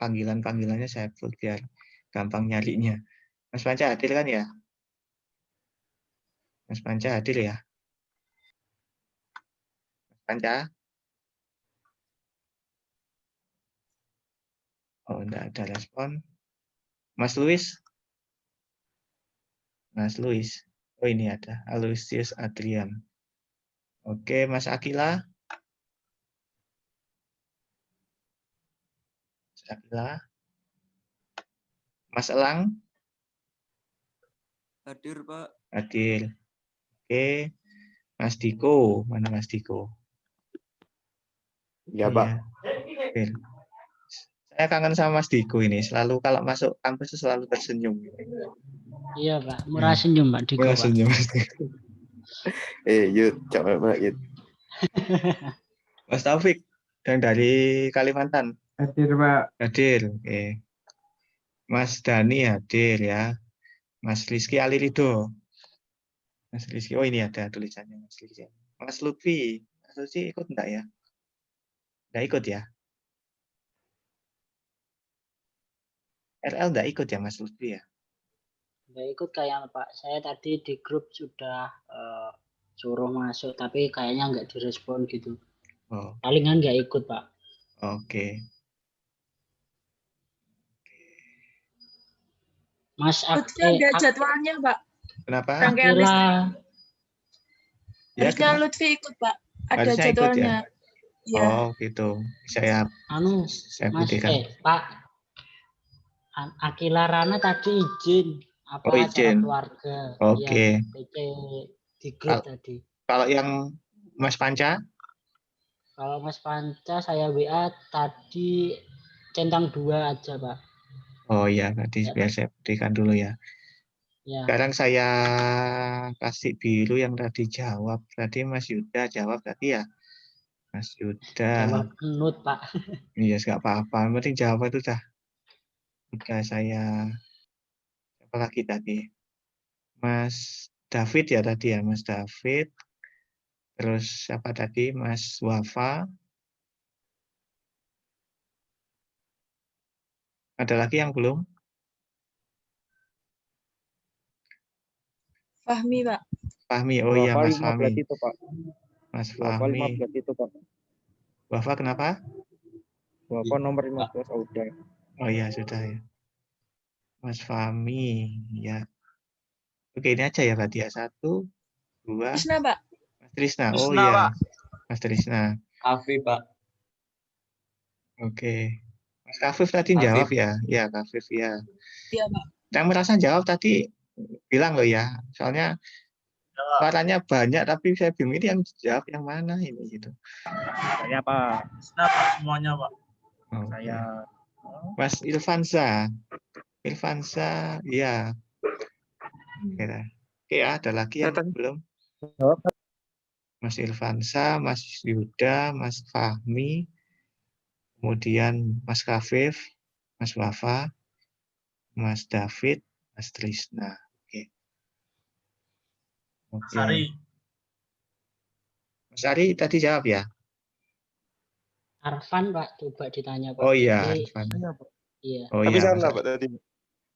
panggilannya saya bold biar gampang nyarinya. Mas Panca hadir kan ya? Mas Panca hadir ya? Mas Panca? Oh, enggak ada respon. Mas Luis? Mas Luis. Oh, ini ada. Aloysius Adrian. Oke, Mas Akila? Mas Akila? Mas Elang? Hadir, Pak. Hadir. Oke. Mas Diko. Mana Mas Diko? Ya, Pak. Ya. Saya kangen sama Mas Diko ini. Selalu kalau masuk kampus itu selalu tersenyum. Iya Pak, murah senyum Pak Diko. Murah senyum Mas Diko. Yud, capek banget, Yud. Mas Taufik yang dari Kalimantan. Hadir, Pak. Hadir. Oke. Mas Dani hadir ya. Mas Rizky Alirido. Mas Rizky. Oh, ini ada tulisannya Mas Rizky. Mas Lutfi. Mas Lutfi ikut enggak ya? Enggak ikut ya? RL enggak ikut ya Mas Lutfi ya? Enggak ikut kayaknya Pak. Saya tadi di grup sudah suruh masuk, tapi kayaknya enggak direspon gitu. Oh. Palingan enggak ikut Pak. Oke. Mas Lutfi ada jadwalnya Pak. Kenapa? Rangkaian listrik. Ya, Harusnya Lutfi ikut Pak. Ada harusnya jadwalnya. Ikut ya? Ya. Oh gitu. Saya Mas buktikan. Pak Akila Rana tadi izin apa Oh, acara izin. keluarga. Oke. Ya, PC di grup tadi. Kalau yang Mas Panca? Kalau Mas Panca saya WA tadi centang 2 aja Pak. Oh iya, tadi biar saya buktikan dulu ya. Ya. Sekarang saya kasih biru yang tadi jawab. Tadi Mas Yuda jawab tadi ya. Mas Yuda. Jawab menut Pak. Iya, nggak apa-apa. Yang penting jawab itu dah. Jika saya siapa lagi tadi? Mas David ya tadi ya, Mas David. Terus siapa tadi? Mas Wafa. Ada lagi yang belum? Fahmi, Pak. Fahmi, oh iya Mas Fahmi. Itu, Pak. Mas Wafa Fahmi. 15 itu, Pak. Wafa kenapa? Wafa nomor 15 udah. Oh iya sudah ya. Mas Fahmi, ya. Oke ini aja ya berarti ya. 1, 2. Trisna, Pak. Mas Trisna, oh Trisna, iya. Pak. Mas Trisna. Afi Pak. Oke. Mas Kafif tadi Afif. jawab ya? Ya, Kafif ya. Iya, Pak. Yang merasa jawab tadi bilang loh ya. Soalnya suaranya banyak tapi saya bingung ini yang jawab yang mana ini gitu. Saya Pak. Kenapa semuanya Pak? Oke. Saya Mas Ilvansa. Ilvansa, ya. Oke, ada lagi yang belum? Mas Ilvansa, Mas Yuda, Mas Fahmi, kemudian Mas Kafif, Mas Wafa, Mas David, Mas Trisna. Oke. Oke. Sari. Mas Ari tadi jawab ya? Arfan Pak, coba ditanya Pak. Oh iya, Jadi, Arfan. iya. Oh Tapi iya, saya Mas enggak Ari. Pak tadi.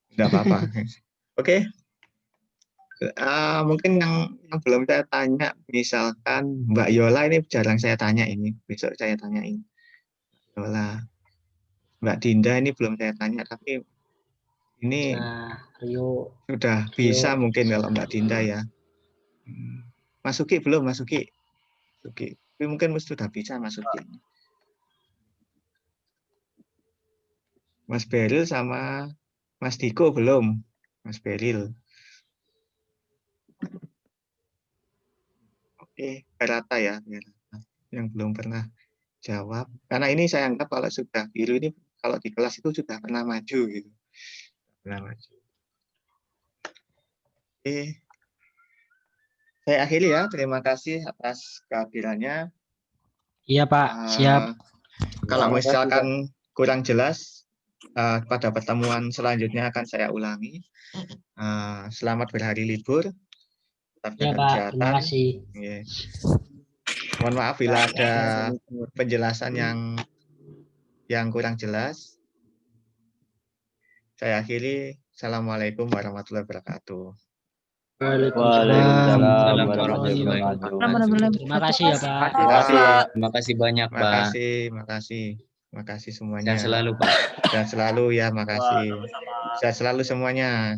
Tidak apa-apa. Oke. Mungkin yang belum saya tanya, misalkan Mbak Yola ini jarang saya tanya ini, besok saya tanyain. Yola, Mbak Dinda ini belum saya tanya, tapi ini Nah, Rio. sudah bisa mungkin kalau Mbak Dinda ya. Mas Uki belum, Mas Uki. Uki, tapi mungkin sudah bisa Mas Uki. Mas Beril sama Mas Diko belum, Mas Beril. Oke, Berata ya, Berata. Yang belum pernah jawab. Karena ini saya anggap kalau sudah biru ini kalau di kelas itu sudah pernah maju gitu. Pernah maju. Oke. Saya akhiri ya. Terima kasih atas kehadirannya. Iya Pak, siap. Kalau Terima kasih, misalkan kurang jelas, pada pertemuan selanjutnya akan saya ulangi. Selamat berhari libur. Tetap Ya jaga Pak, terima kesehatan. kasih. Yeah. Mohon maaf bila ada penjelasan yang kurang jelas. Saya akhiri. Assalamualaikum warahmatullahi wabarakatuh. Waalaikumsalam warahmatullahi wabarakatuh. Terima kasih ya Pak. Terima kasih banyak Pak. Makasih semuanya. Sehat selalu Pak. Sehat selalu ya, makasih. Sehat selalu semuanya.